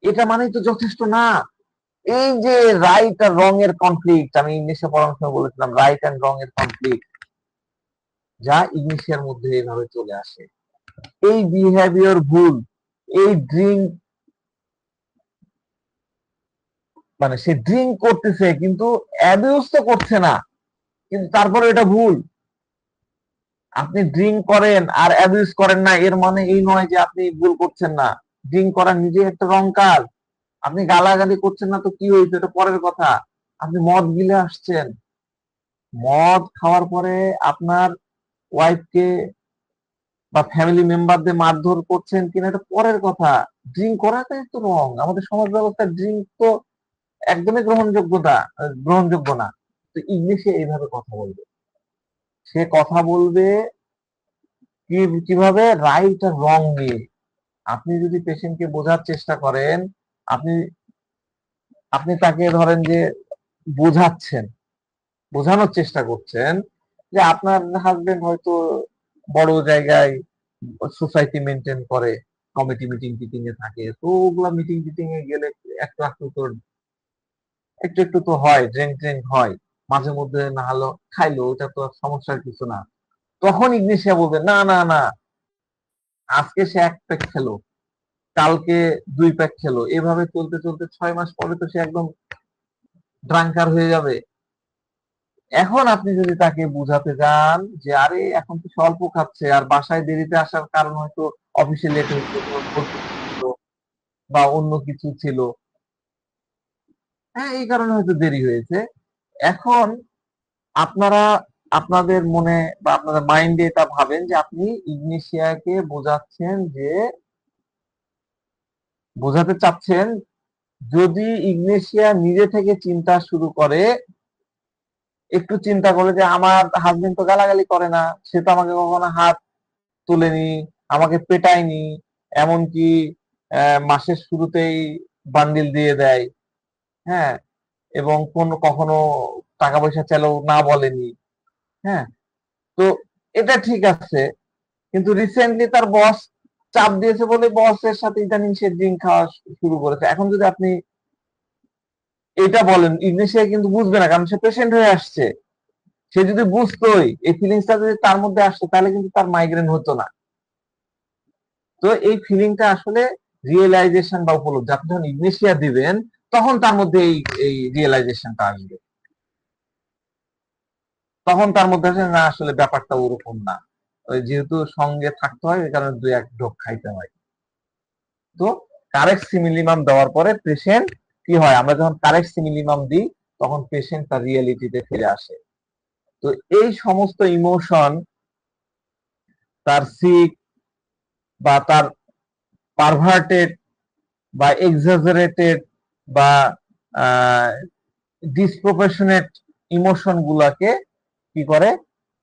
[SPEAKER 1] এটা মানেই তো যথেষ্ট না। এই যে রাইট আর রং এর কনফ্লিক্ট, আমি ইংলিশে পড়ানোর সময় বলেছিলাম রাইট এন্ড রং এর কনফ্লিক্ট, যা ইংলিশের মধ্যে এইভাবে চলে আসে। এই বিহেভিয়ার ভুল, এই ড্রিঙ্ক, মানে সে ড্রিঙ্ক করতেছে কিন্তু অ্যাবিউজ তো করছে না, কিন্তু তারপরে এটা ভুল। আপনি ড্রিঙ্ক করেন আর অ্যাবিউজ করেন না, এর মানে এই নয় যে আপনি ভুল করছেন না। ড্রিঙ্ক করা নিজে একটা রং কাজ। আপনি গালাগালি করছেন না তো কি হয়েছে, এটা পরের কথা। আপনি মদ গিলে আসছেন, মদ খাওয়ার পরে আপনার ওয়াইফকে বা ফ্যামিলি মেম্বারদের মারধর করছেন কিনা এটা পরের কথা। ড্রিঙ্ক করাটাই তো রং। আমাদের সমাজ ব্যবস্থায় ড্রিঙ্ক তো একদমই গ্রহণযোগ্য না। তো ইংলিশে এইভাবে কথা বলবে, সে কথা বলবে কিভাবে? রাইট আর রং নিয়ে। আপনি যদি পেশেন্টকে বোঝার চেষ্টা করেন, আপনি আপনি তাকে ধরেন যে বোঝাচ্ছেন, বোঝানোর চেষ্টা করছেন যে আপনার হাজবেন্ড হয়তো বড় জায়গায় সোসাইটি মেনটেন করে, কমিটি মিটিং টিটিং এ থাকে, তো ওগুলা মিটিং টিটিং এ গেলে একটু একটু তো হয়, ড্রিঙ্ক ট্রিঙ্ক হয়, মাঝে মধ্যে না হলো খাইলো, ওটা তো সমস্যার কিছু না। তখন ইগনিশিয়া বলবে, না না না, আজকে সে এক প্যাক খেলো, কালকে 2 প্যাক খেলো, এভাবে চলতে চলতে 6 মাস পরে তো সে একদম ড্রাঙ্কার হয়ে যাবে। এখন আপনি যদি তাকে বুঝাতে যান যে আরে এখন তো স্বল্প খাচ্ছে, আর বাসায় দেরিতে আসার কারণ হয়তো অফিসে লেট হচ্ছে, বা অন্য কিছু ছিল, হ্যাঁ এই কারণে হয়তো দেরি হয়েছে। এখন আপনারা আপনাদের মনে বা আপনাদের মাইন্ডে এটা ভাবেন যে আপনি ইগনিশিয়াকে বোঝাতে চাচ্ছেন, যদি ইগনিশিয়া নিজে থেকে চিন্তা শুরু করে, একটু চিন্তা করে যে আমার হাজবেন্ড তো গালাগালি করে না, সে তো আমাকে কখনো হাত তোলেনি, আমাকে পেটায়নি, এমনকি মাসের শুরুতেই বান্ডিল দিয়ে দেয়, হ্যাঁ, এবং কখনো টাকা পয়সা চাইলেও না বলেনি, হ্যাঁ, তো এটা ঠিক আছে। কিন্তু রিসেন্টলি তার বস চাপ দিয়েছে বলে বসের সাথে ইদানিং সে ড্রিঙ্ক খাওয়া শুরু করেছে। এখন যদি আপনি এটা বলেন, ইগনিশিয়া কিন্তু বুঝবে না, কারণ সে পেশেন্ট হয়ে আসছে। সে যদি বুঝতোই, এই ফিলিংসটা যদি তার মধ্যে আসতো, তাহলে কিন্তু তার মাইগ্রেন হতো না। তো এই ফিলিংটা আসলে রিয়েলাইজেশন বা উপলব্ধি, আপনি যখন ইগনিশিয়া দিবেন তখন তার মধ্যে এই রিয়েলাইজেশনটা আসবে। তখন তার মধ্যে আসলে না, আসলে ব্যাপারটা ওরকম না, ওই যেহেতু সঙ্গে থাকতে হয়, ওই কারণে 2-1 ঢোক খাইতে হয়। তো কারেক্ট সিমিলিমাম দেওয়ার পরে পেশেন্ট কি হয়, আমরা যখন কারেক্ট সিমিলিমাম দিই তখন পেশেন্ট তার রিয়েলিটিতে ফিরে আসে। তো এই সমস্ত ইমোশন, তার সিক বা তার পারভার্টেড বা এক্সাজারেটেড বা ডিসপ্রপোর্শনেট ইমোশন গুলাকে কি করে?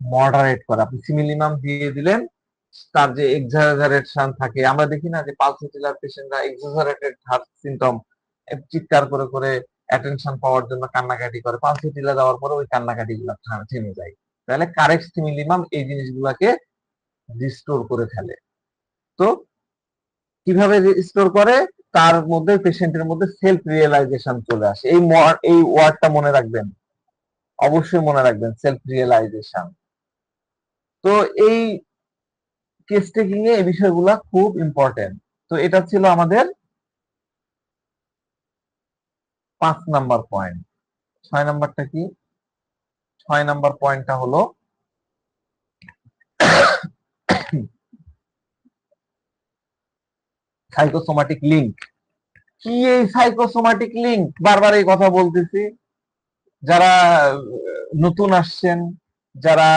[SPEAKER 1] মডারেট করে। আপনি সিমিলিমাম দিয়ে দিলেন, তার যে এক্সাজারেশন থাকে, আমরা দেখি না যে পালসিটিলার পেশেন্টরা এক্সাজারেটেড হার্ট সিম্পটম, চিৎকার করে করে অ্যাটেনশন পাওয়ার জন্য কান্নাকাটি করে, পালসিটিলা দেওয়ার পরে ওই কান্নাকাটি গুলা থেমে যায়। তাহলে কারেক্ট সিমিলিমাম এই জিনিসগুলাকে রিস্টোর করে ফেলে। তো কিভাবে রিস্টোর করে, তার মধ্যে পেশেন্টের মধ্যে সেলফ রিয়েলাইজেশন চলে আসে। এই ওয়ার্ডটা মনে রাখবেন, অবশ্যই মনে রাখবেন, সেলফ রিয়েলাইজেশন। তো এই কেস টেকিং এ এই বিষয়গুলা খুব ইম্পর্টেন্ট। তো এটা ছিল আমাদের 5 নাম্বার পয়েন্ট। 6 নাম্বারটা কি? 6 নাম্বার পয়েন্টটা হলো সাইকোসোমাটিক লিঙ্ক। কি এই সাইকোসোমাটিক লিঙ্ক? বারবার এই কথা বলতেছি। যারা নতুন আসছেন, যারা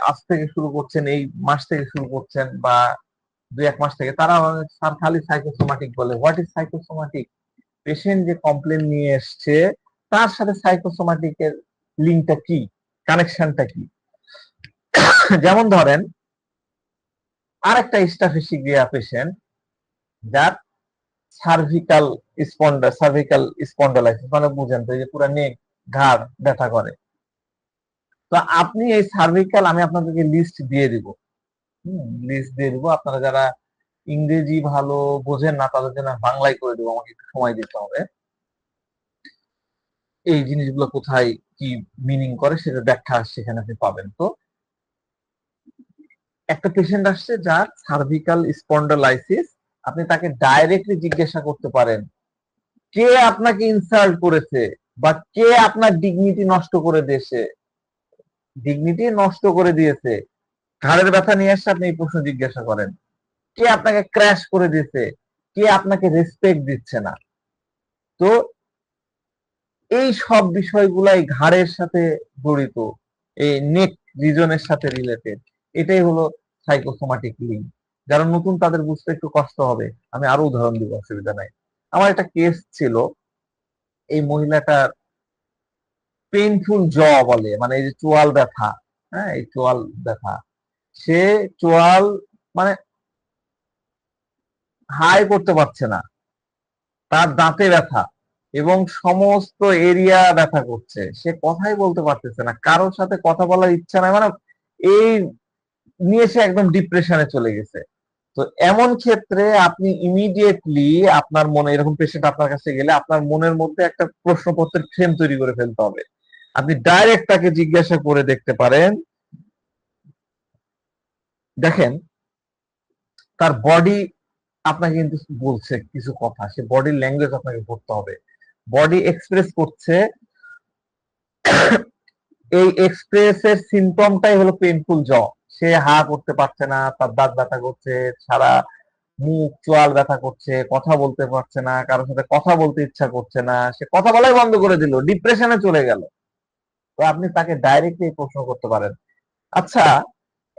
[SPEAKER 1] আজ থেকে শুরু করছেন, এই মাস থেকে শুরু করছেন বা 2-1 মাস থেকে, তারা স্যার খালি সাইকোসোমাটিক বলে। What is psychosomatic? পেশেন্ট যে কমপ্লেন নিয়ে এসছে তার সাথে সাইকোসোমাটিক এর লিঙ্কটা কি, কানেকশনটা কি? যেমন ধরেন আরেকটা স্টাফিসিয়া পেশেন্ট, যার সার্ভিকাল স্পন্ডালাইসিস, মানে বুঝেন তো, এই যে পুরো নেক, ঘাড় ব্যথা করে। তো আপনি এই সার্ভিকাল, আমি আপনাদেরকে লিস্ট দিয়ে দিব, আপনারা যারা ইংরেজি ভালো বোঝেন না তাদের জন্য বাংলায় করে দেবো, আমাকে একটু সময় দিতে হবে। এই জিনিসগুলো কোথায় কি মিনিং করে সেটা ব্যাখ্যা সেখানে আপনি পাবেন। তো একটা পেশেন্ট আসছে যার সার্ভিকাল স্পন্ডালাইসিস, আপনি তাকে ডাইরেক্টলি জিজ্ঞাসা করতে পারেন, কে আপনাকে ইনসাল্ট করেছে বা কে আপনার ডিগনিটি নষ্ট করে দিয়েছে। ঘাড়ের ব্যথা নিয়ে আসছে, আপনি এই প্রশ্ন জিজ্ঞাসা করেন। কে আপনাকে ক্র্যাশ করে দিয়েছে, কে আপনাকে রেসপেক্ট দিচ্ছে না। তো এই সব বিষয়গুলাই ঘাড়ের সাথে জড়িত, এই নেক রিজনের সাথে রিলেটেড। এটাই হলো সাইকোসোমাটিক লিঙ্ক। যারা নতুন তাদের বুঝতে একটু কষ্ট হবে, আমি আরো উদাহরণ দিব, অসুবিধা নাই। আমার একটা কেস ছিল, এই মহিলাটার পেইনফুল জ বলে, মানে এই যে চোয়াল ব্যথা, হ্যাঁ, এই চোয়াল ব্যথা, সে চোয়াল মানে হাই করতে পারছে না, তার দাঁতে ব্যথা এবং সমস্ত এরিয়া ব্যথা করছে, সে কথাই বলতে পারতেছে না, কারোর সাথে কথা বলার ইচ্ছা নাই, মানে এই নিয়ে সে একদম ডিপ্রেশনে চলে গেছে। তো এমন ক্ষেত্রে আপনি ইমিডিয়েটলি আপনার মনে, এরকম পেশেন্ট আপনার কাছে গেলে আপনার মনের মধ্যে একটা প্রশ্নপত্রের ফ্রেম তৈরি করে ফেলতে হবে। আপনি ডাইরেক্ট তাকে জিজ্ঞাসা করে দেখতে পারেন, দেখেন তার বডি আপনাকে কিন্তু বলছে কিছু কথা, সে বডি ল্যাঙ্গুয়েজ আপনাকে পড়তে হবে। বডি এক্সপ্রেস করছে, এই এক্সপ্রেসের সিমটমটাই হলো পেইনফুল জ। সে হা করতে পারছে না, তার দাঁত ব্যথা করছে, সারা মুখ চোয়াল ব্যথা করছে, কথা বলতে পারছে না, কারোর সাথে কথা বলতে ইচ্ছা করছে না, সে কথা বলাই বন্ধ করে দিল, ডিপ্রেশনে চলে গেল। তো আপনি তাকে ডাইরেক্টলি প্রশ্ন করতে পারেন, আচ্ছা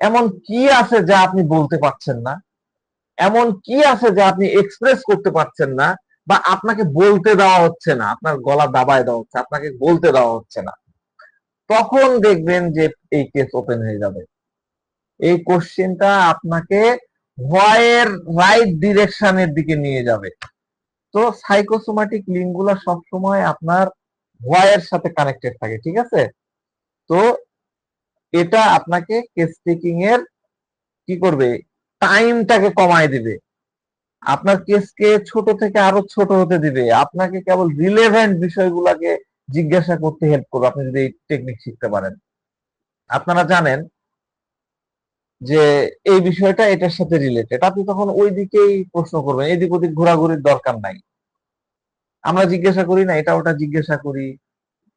[SPEAKER 1] এমন কি আছে যা আপনি বলতে পারছেন না, এমন কি আছে যা আপনি এক্সপ্রেস করতে পারছেন না, বা আপনাকে বলতে দেওয়া হচ্ছে না, আপনার গলা দাবায় দেওয়া হচ্ছে, আপনাকে বলতে দেওয়া হচ্ছে না। তখন দেখবেন যে এই কেস ওপেন হয়ে যাবে। এই কোশ্চেনটা আপনাকে হোয়াইয়ের রাইট ডিরেকশনের দিকে নিয়ে যাবে। তো সাইকোসোমাটিক লিঙ্ক গুলা সবসময় আপনার হোয়াইয়ের সাথে কানেক্টেড থাকে, ঠিক আছে? তো এটা আপনাকে কেস টেকিং এর কি করবে, টাইমটাকে কমায় দিবে, আপনার কেসকে ছোট থেকে আরো ছোট হতে দিবে, আপনাকে কেবল রিলেভেন্ট বিষয়গুলোকে জিজ্ঞাসা করতে হেল্প করবে আপনি যদি এই টেকনিক শিখতে পারেন। আপনারা জানেন যে এই বিষয়টা এটার সাথে রিলেটেড, আপনি তখন ওই দিকেই প্রশ্ন করবেন, এদিক ওদিক ঘোরাঘুরির দরকার নাই। আমরা জিজ্ঞাসা করি না, এটা ওটা জিজ্ঞাসা করি,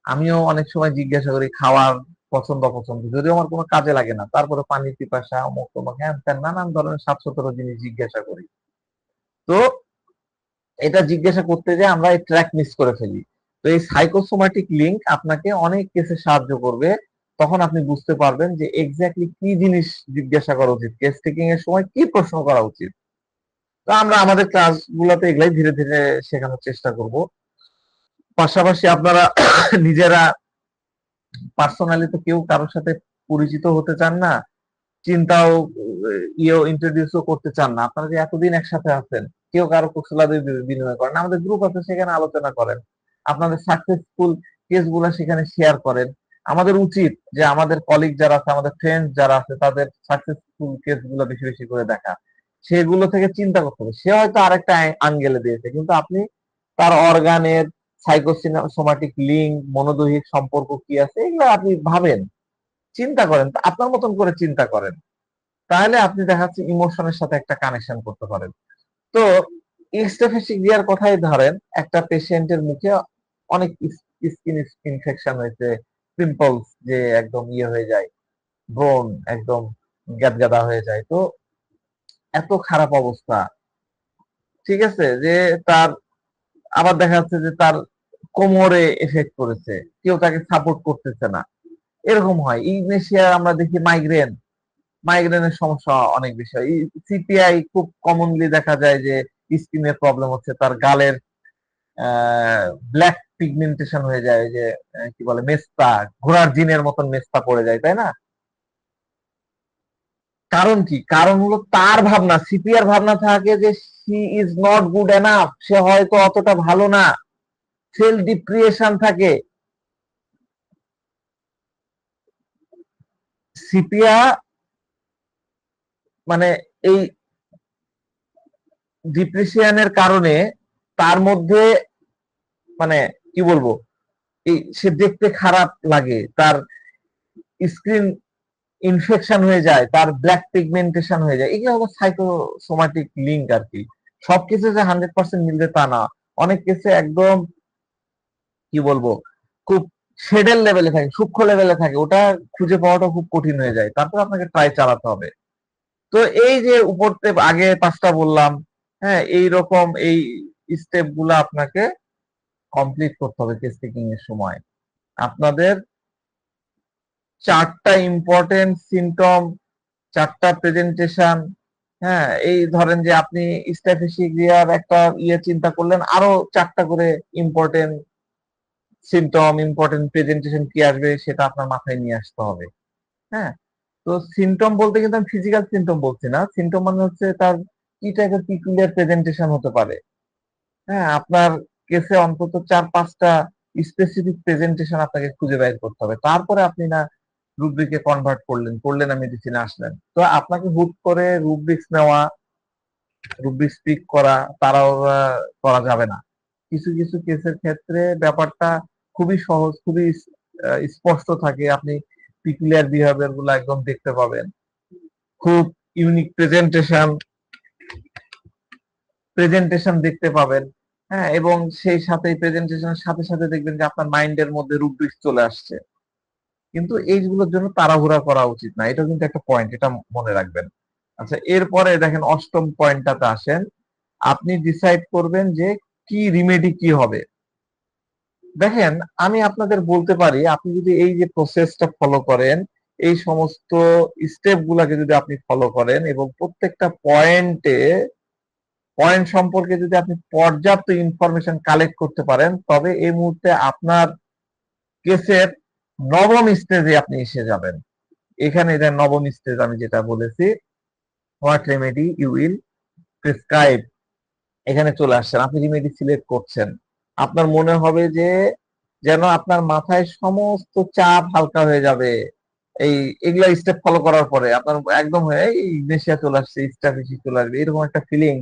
[SPEAKER 1] আমিও অনেক সময় জিজ্ঞাসা করি খাওয়ার পছন্দ অপছন্দ, যদিও আমার কোনো কাজে লাগে না, তারপরে পানি পিপাসা অমুক তমুক হ্যান ত্যান নানান ধরনের 7-17 জিনিস জিজ্ঞাসা করি। তো এটা জিজ্ঞাসা করতে যে আমরা এই ট্র্যাক মিস করে ফেলি। তো এই সাইকোসোমাটিক লিঙ্ক আপনাকে অনেক কেসে সাহায্য করবে, তখন আপনি বুঝতে পারবেন যে এক্স্যাক্টলি কি জিনিস জিজ্ঞাসা করা উচিত, কেস টেকিং এর সময় কি প্রশ্ন করা উচিত। তো আমরা আমাদের ক্লাসগুলোতে এগুলাই ধীরে ধীরে শেখানোর চেষ্টা করব। পাশাপাশি আপনারা নিজেরা পার্সোনালি তো কেউ কারোর সাথে পরিচিত হতে চান না, চিন্তাও ইন্ট্রোডিউসও করতে চান না, আপনারা যে এতদিন একসাথে আছেন, কেউ কারো কুশলাদি বিনিময় করেন, আমাদের গ্রুপ আছে সেখানে আলোচনা করেন, আপনাদের সাকসেসফুল কেস গুলা সেখানে শেয়ার করেন। আমাদের উচিত যে আমাদের কলিগ যারা আছে, আমাদের ফ্রেন্ড যারা আছে, তাদের সাকসেসফুল কেস গুলো বেশি বেশি করে দেখা, সেগুলো থেকে চিন্তা করতে হবে। সে হয়তো আরেকটা আঙ্গেলে দিয়েছে, কিন্তু আপনি তার অর্গানের সাইকোসোমাটিক লিঙ্ক, মনোদৈহিক সম্পর্ক কি আছে, এগুলো আপনি ভাবেন, চিন্তা করেন, আপনার মতন করে চিন্তা করেন, তাহলে আপনি দেখা যাচ্ছে ইমোশনের সাথে একটা কানেকশন করতে পারেন। তো এক্সট্রাফেসিক কথাই ধরেন, একটা পেশেন্টের মুখে অনেক স্কিন ইনফেকশন হয়েছে, পিম্পলস যে একদম ইয়ে হয়ে যায়, ব্রণ একদম গ্যাদগাদা হয়ে যায়, তো এত খারাপ অবস্থা, ঠিক আছে, যে তার আবার দেখা যাচ্ছে যে তার কোমরে এফেক্ট করেছে, কেউ তাকে সাপোর্ট করতেছে না, এরকম হয়। ইগনেশিয়া আমরা দেখি মাইগ্রেনের সমস্যা অনেক বেশি হয়। সিপিআই খুব কমনলি দেখা যায় যে স্কিনের প্রবলেম হচ্ছে, তার গালের ব্ল্যাক পিগমেন্টেশন হয়ে যায়, যে কি বলে মেস্তা, ঘোড়ার জিনের মতন মেস্তা পড়ে যায়, তাই না? কারণ কি? কারণ হলো তার ভাবনা, সিপিআর ভাবনা থাকে যে she is not good enough, সে হয়তো অতটা ভালো না, সেলফ ডিপ্রিয়েশন থাকে। সিপিয়া মানে এই ডিপ্রেশনের কারণে তার মধ্যে মানে কি বলবো, এই সে দেখতে খারাপ লাগে, তার স্ক্রিন ইনফেকশন হয়ে যায়, তার ব্ল্যাক পিগমেন্টেশন হয়ে যায়, এগুলো হলো সাইকোসোমাটিক লিঙ্ক আর কি। সব কিছু যে 100% মিলবে তা না, অনেক কেসে একদম কি বলবো খুব শেডের লেভেলে থাকে, সূক্ষ্ম লেভেলে থাকে, ওটা খুঁজে পাওয়াটা খুব কঠিন হয়ে যায়, তারপর আপনাকে ট্রাই চালাতে হবে। তো এই যে উপরতে আগে 5টা বললাম, হ্যাঁ, এই রকম এই স্টেপ গুলো আপনাকে কমপ্লিট করতে হবে কেস টেকিং এর সময়। আপনাদের 4টা ইম্পর্টেন্ট সিমটম, 4টা প্রেজেন্টেশন, হ্যাঁ, এই ধরেন যে আপনি স্ট্যাফিসিয়ার একটা ইয়ে চিন্তা করলেন, আরো 4টা করে ইম্পর্টেন্ট সিমটম, ইম্পর্টেন্ট প্রেজেন্টেশন কি আসবে সেটা আপনার মাথায় নিয়ে আসতে হবে। হ্যাঁ, তো সিমটম বলতে কিন্তু আমি ফিজিক্যাল সিমটম বলছি না, সিমটম মানে হচ্ছে তার কি টাইপের পিকুলিয়ার প্রেজেন্টেশন হতে পারে। হ্যাঁ, আপনার কেসে অন্তত 4-5টা স্পেসিফিক প্রেজেন্টেশন আপনাকে খুঁজে বের করতে হবে, তারপরে আপনি না রুব্রিকে কনভার্ট করলেন না মেডিসিনে আসলেন। তো আপনাকে হুট করে রুব্রিক্স নেওয়া, রুব্রিক্স পিক করা, তারাও করা যাবে না। কিছু কিছু কেসের ক্ষেত্রে ব্যাপারটা খুবই সহজ, খুবই স্পষ্ট থাকে, আপনি পিকুলিয়ার বিহেভিয়ার গুলো একদম দেখতে পাবেন, খুব ইউনিক প্রেজেন্টেশন দেখতে পাবেন। হ্যাঁ, এবং সেই সাথে প্রেজেন্টেশনের সাথে সাথে দেখবেন যে আপনার মাইন্ডের মধ্যে রুব্রিক্স চলে আসছে। কিন্তু এইগুলোর জন্য তাড়াহুড়া করা উচিত না, এটা কিন্তু একটা পয়েন্ট, এটা মনে রাখবেন। আচ্ছা, এরপরে দেখেন 8ম পয়েন্টটাতে আসেন, আপনি ডিসাইড করবেন যে কি রিমেডি কি হবে। দেখেন, আমি আপনাদের বলতে পারি, আপনি যদি এই যে প্রসেসটা ফলো করেন, এই সমস্ত স্টেপ গুলাকে যদি আপনি ফলো করেন এবং প্রত্যেকটা পয়েন্ট সম্পর্কে যদি আপনি পর্যাপ্ত ইনফরমেশন কালেক্ট করতে পারেন, তবে এই মুহূর্তে আপনার কেসের 9ম স্টেজে আপনি এসে যাবেন। এখানে এটা 9ম স্টেজ আমি যেটা বলেছি, what remedy you will prescribe, এখানে চলে আসছেন, আপনি রেমেডি সিলেক্ট করছেন। আপনার মনে হবে যে যেন আপনার মাথায় সমস্ত চাপ হালকা হয়ে যাবে, এই এগুলা স্টেপ ফলো করার পরে আপনার একদম হয়ে ইগনেশিয়া চলে আসছে, স্টাফিসি চলে আসবে, এরকম একটা ফিলিং,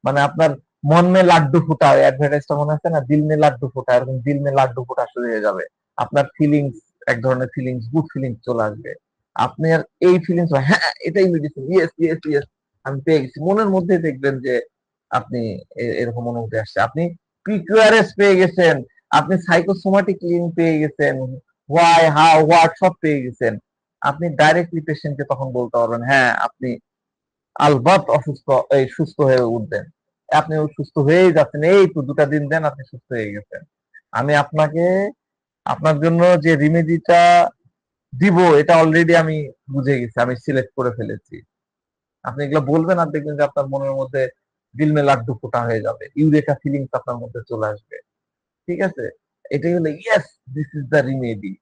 [SPEAKER 1] মানে আপনার মন মে লাড্ডু ফুটা, অ্যাডভার্টাইজটা মনে আছে না, দিল মে লাড্ডু ফুটা, এরকম দিল মে লাড্ডু ফুটা শুরু হয়ে যাবে। আপনার ফিলিংস, এক ধরনের ফিলিংস, গুড ফিলিংস চলে আসবে। আপনার এই ফিলিংস, হ্যাঁ এটাই মেডিসিন, ইয়েস ইয়েস ইয়েস, আমি পেয়ে গেছি, মনের মধ্যে দেখবেন যে আপনি এরকম অনুভূতি আসছে, আপনি পিকিউআরএস পেয়ে গেছেন, আপনি সাইকোসোমাটিক লিঙ্ক পেয়ে গেছেন, হোয়াই হাউ হোয়াট সব পেয়ে গেছেন। আপনি ডাইরেক্টলি পেশেন্টকে তখন বলতে পারবেন, হ্যাঁ আপনি আলবাত অসুস্থ, এই সুস্থ হয়ে উঠবেন, আপনি সুস্থ হয়েই যাচ্ছেন, এই তো 2টা দিন দেন আপনি সুস্থ হয়ে গেছেন। আমি আপনাকে আপনার জন্য যে রিমেডিটা দিব এটা অলরেডি আমি বুঝে গেছি, আমি সিলেক্ট করে ফেলেছি। আপনি এগুলো বলবেন আর দেখবেন যে আপনার মনের মধ্যে দিল মে লাড্ডু ফোটা হয়ে যাবে, ইউরেকা ফিলিংস আপনার মধ্যে চলে আসবে। ঠিক আছে, এটাই হলো yes, this is the remedy.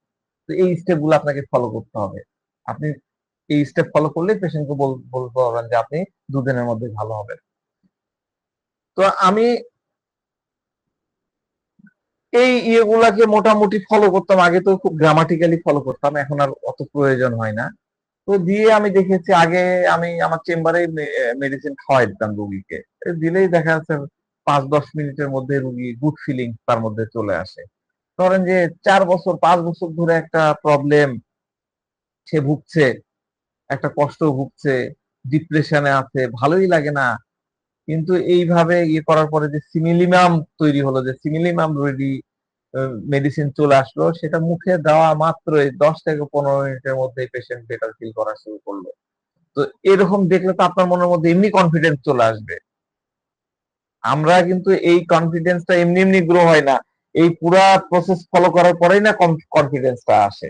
[SPEAKER 1] তো এই স্টেপ গুলো আপনাকে ফলো করতে হবে। আপনি এই স্টেপ ফলো করলে পেশেন্টকে বলতে পারবেন যে আপনি 2 দিনের মধ্যে ভালো হবেন। তো আমি এই ইয়েগুলাকে মোটামুটি ফলো করতাম। আগে তো খুব গ্রামাটিক্যালি ফলো করতাম, এখন আর অত প্রয়োজন হয় না। তো দিয়ে আমি দেখেছি, আগে আমি আমার চেম্বারে মেডিসিন খাওয়াই দিতাম রুগীকে। দিলেই দেখা যাচ্ছে 5-10 মিনিটের মধ্যে রুগী গুড ফিলিং তার মধ্যে চলে আসে। ধরেন যে 4 বছর 5 বছর ধরে একটা প্রবলেম সে ভুগছে, একটা কষ্ট ভুগছে, ডিপ্রেশনে আছে, ভালোই লাগে না। কিন্তু এইভাবে ইয়ে করার পরে যে সিমিলিমাম তৈরি হলো, যে সিমিলিমাম রেডি মেডিসিন চলে আসলো, সেটা মুখে দেওয়া মাত্রই 10 থেকে 15 মিনিটের মধ্যে পেশেন্ট বেটার ফিল করা শুরু করলো। তো এরকম দেখলে তো আপনার মনের মধ্যে এমনি কনফিডেন্স চলে আসবে। আমরা কিন্তু এই কনফিডেন্সটা এমনি এমনি গ্রো হয় না, এই পুরা প্রসেস ফলো করার পরেই না কনফিডেন্সটা আসে।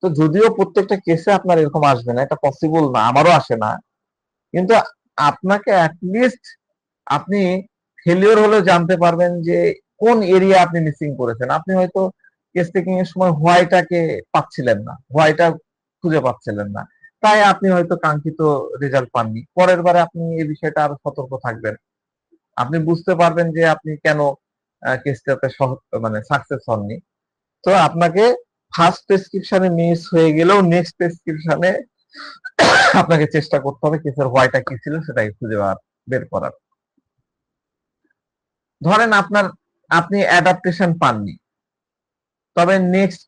[SPEAKER 1] তো যদিও প্রত্যেকটা কেসে আপনার এরকম আসবে না, এটা পসিবল না, আমারও আসে না, কিন্তু আপনাকে অ্যাটলিস্ট আপনি ফেলিওর হলেও জানতে পারবেন যে কোন এরিয়া আপনি মিসিং করেছেন। আপনি হয়তো কেস টেকিং এর সময় হোয়াইটাকে পাচ্ছিলেন না, হোয়াইটা খুঁজে পাচ্ছিলেন না, তাই আপনি হয়তো কাঙ্ক্ষিত রেজাল্ট পাননি। পরের বারে আপনি এই বিষয়টা আরো সতর্ক থাকবেন, আপনি বুঝতে পারবেন যে আপনি কেন কেসটাতে মানে সাকসেস হননি। তো আপনাকে ফার্স্ট প্রেসক্রিপশনে মিস হয়ে গেলেও নেক্সট প্রেসক্রিপশনে আপনাকে চেষ্টা করতে হবে কেসের হোয়াইটা কি ছিল সেটাকে খুঁজে বের করার। ধরেন আপনি অ্যাডাপ্টেশন পাননি, তবে নেক্সট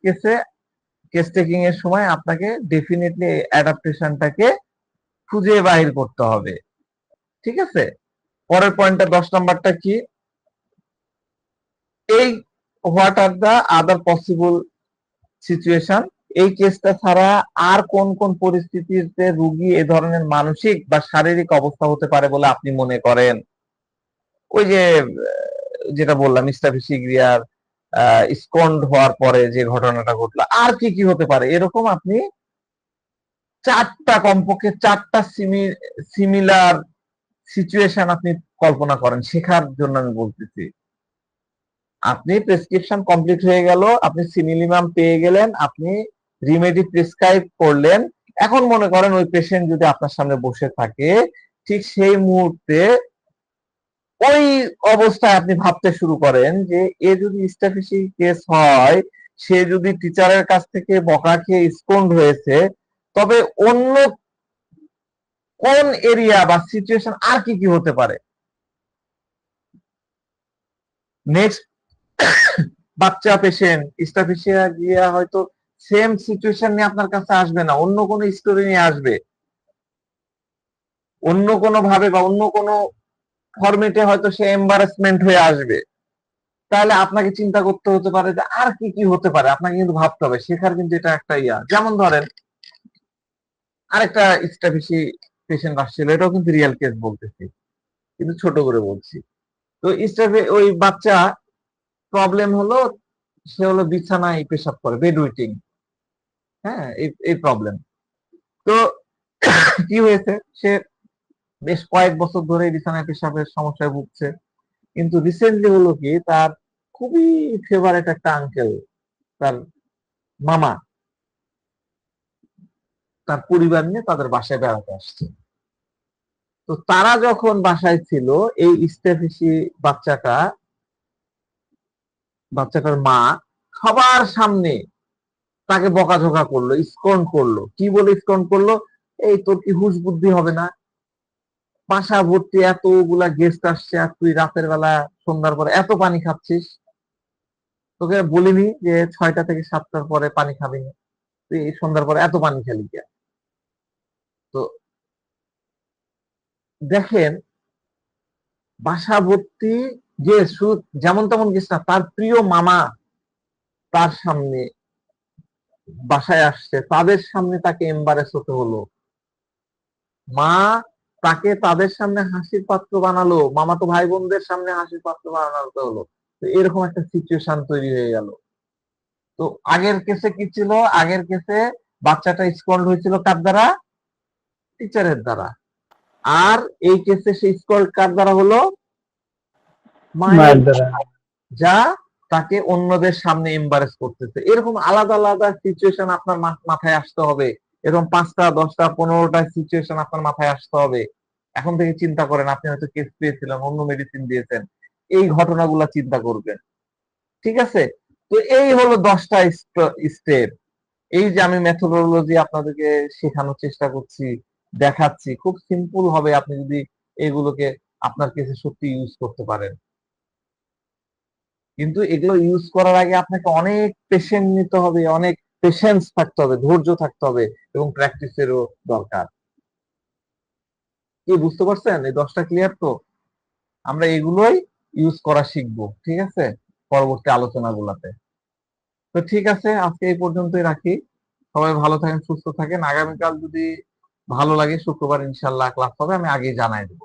[SPEAKER 1] কেস টেকিং এর সময় আপনাকে ডেফিনেটলি অ্যাডাপ্টেশনটাকে খুঁজে বাহির করতে হবে। ঠিক আছে, পরের পয়েন্টটা 10 নম্বরটা কি, এই what are the other possible situation, এই কেসটা ছাড়া আর কোন কোন পরিস্থিতিতে রুগী এ ধরনের মানসিক বা শারীরিক অবস্থা হতে পারে বলে আপনি মনে করেন। ওই যে যেটা বললাম স্টাফিসিগ্রিয়ার স্কন্ড হওয়ার পরে যে ঘটনাটা ঘটলো, আর কি কি হতে পারে, এরকম আপনি কমপক্ষে চারটা সিমিলার সিচুয়েশন আপনি কল্পনা করেন, শেখার জন্য আমি বলতেছি। আপনি প্রেসক্রিপশন কমপ্লিট হয়ে গেল, আপনি সিমিলিমাম পেয়ে গেলেন, আপনি রিমেডি প্রেসক্রাইব করলেন। এখন মনে করেন ওই পেশেন্ট যদি আপনার সামনে বসে থাকে, ঠিক সেই মুহূর্তে ওই অবস্থায় আপনি ভাবতে শুরু করেন যে এ যদি স্টাফিসি কেস হয়, সে যদি টিচারের কাছ থেকে বকা খেয়ে স্কন্ড হয়েছে, তবে অন্য কোন এরিয়া বা সিচুয়েশন আর কি কি হতে পারে। নেক্সট বাচ্চা পেশেন্ট স্টাফিসিয়া গিয়া হয়তো সেম সিচুয়েশন নিয়ে আপনার কাছে আসবে না, অন্য কোনো স্টোরি নিয়ে আসবে, অন্য কোনো ভাবে বা অন্য কোনো ফরমেটে হয়তো সে এম্বারাসমেন্ট হয়ে আসবে। তাহলে আপনাকে চিন্তা করতে হতে পারে যে আর কি কি হতে পারে, আপনাকে কিন্তু ভাবতে হবে, শেখার কিন্তু এটা একটা ইয়া। যেমন ধরেন আরেকটা স্টাফিসি পেশেন্ট আসছিল, এটাও কিন্তু রিয়েল কেস বলতেছি, কিন্তু ছোট করে বলছি। তো ওই বাচ্চা প্রবলেম হলো, সে হলো বিছানায় পেশাব করে, বেড উইটিং, হ্যাঁ এই প্রবলেম। তো কি হয়েছে, সে বেশ কয়েক বছর ধরে বিছানায় পেশাবের সমস্যায় ভুগছে, কিন্তু রিসেন্টলি হলো কি, তার খুবই ফেভারিট একটা আঙ্কেল, তার মামা, তার পরিবার নিয়ে তাদের বাসায় বেড়াতে আসছে। তো তারা যখন বাসায় ছিল, এই স্টেফিসি বাচ্চাটার মা সবার সামনে তাকে বকাঝকা করলো, স্কর্ন করলো। কি বলে স্কর্ন করলো, এই তোর কি হুঁশ বুদ্ধি হবে না, বাসা ভর্তি এতগুলা গেস্ট আসছে আর তুই রাতের বেলা সন্ধ্যার পরে এত পানি খাচ্ছিস, তোকে বলিনি যে 6টা থেকে 7টার পরে পানি খাবি না, তুই এই সন্ধ্যার পরে এত পানি খেলি কেন। তো দেখেন, বাসা ভর্তি গেস্ট, যেমন তেমন গেস্ট না, তার প্রিয় মামা তার সামনে বাসায় আসছে, তাদের সামনে তাকে এম্বারেস হতে হলো। মা তাকে তাদের সামনে হাসির পাত্র বানালো, মামাতো ভাই বোনদের সামনে হাসির পাত্র বানাতে হলো। তো এরকম একটা সিচুয়েশন তৈরি হয়ে গেল। তো আগের কেসে কি ছিল, আগের কেসে বাচ্চাটা স্কল্ড হয়েছিল কার দ্বারা, টিচারের দ্বারা। আর এই কেসে সে স্কল্ড কার দ্বারা হলো, মায়ের দ্বারা, যা তাকে অন্যদের সামনে এম্বারেস করতেছে। এরকম আলাদা আলাদা সিচুয়েশন আপনার মাথায় আসতে হবে, এরকম 5টা 10টা 15টা সিচুয়েশন আপনার মাথায় আসতে হবে। এখন থেকে চিন্তা করেন, আপনি হয়তো কেস পেয়েছিলেন, অন্য মেডিসিন দিয়েছেন, এই ঘটনাগুলা চিন্তা করবেন। ঠিক আছে? তো এই হলো 10টা স্টেপ। এই যে আমি মেথোডোলজি আপনাদেরকে শেখানোর চেষ্টা করছি, দেখাচ্ছি, খুব সিম্পল হবে আপনি যদি এগুলোকে আপনার কেসে সত্যি ইউজ করতে পারেন। কিন্তু এগুলো ইউজ করার আগে আপনাকে অনেক পেশেন্ট নিতে হবে, অনেক পেশেন্স থাকতে হবে, ধৈর্য থাকতে হবে এবং প্র্যাকটিসেরও দরকার। কি বুঝতে পারছেন? এই 10টা ক্লিয়ার তো? আমরা এগুলোই ইউজ করা শিখবো, ঠিক আছে, পরবর্তী আলোচনাগুলোতে। তো ঠিক আছে, আজকে এই পর্যন্তই রাখি। সবাই ভালো থাকেন, সুস্থ থাকেন। আগামীকাল যদি ভালো লাগে শুক্রবার ইনশাল্লাহ ক্লাস হবে, আমি আগেই জানাই দেবো।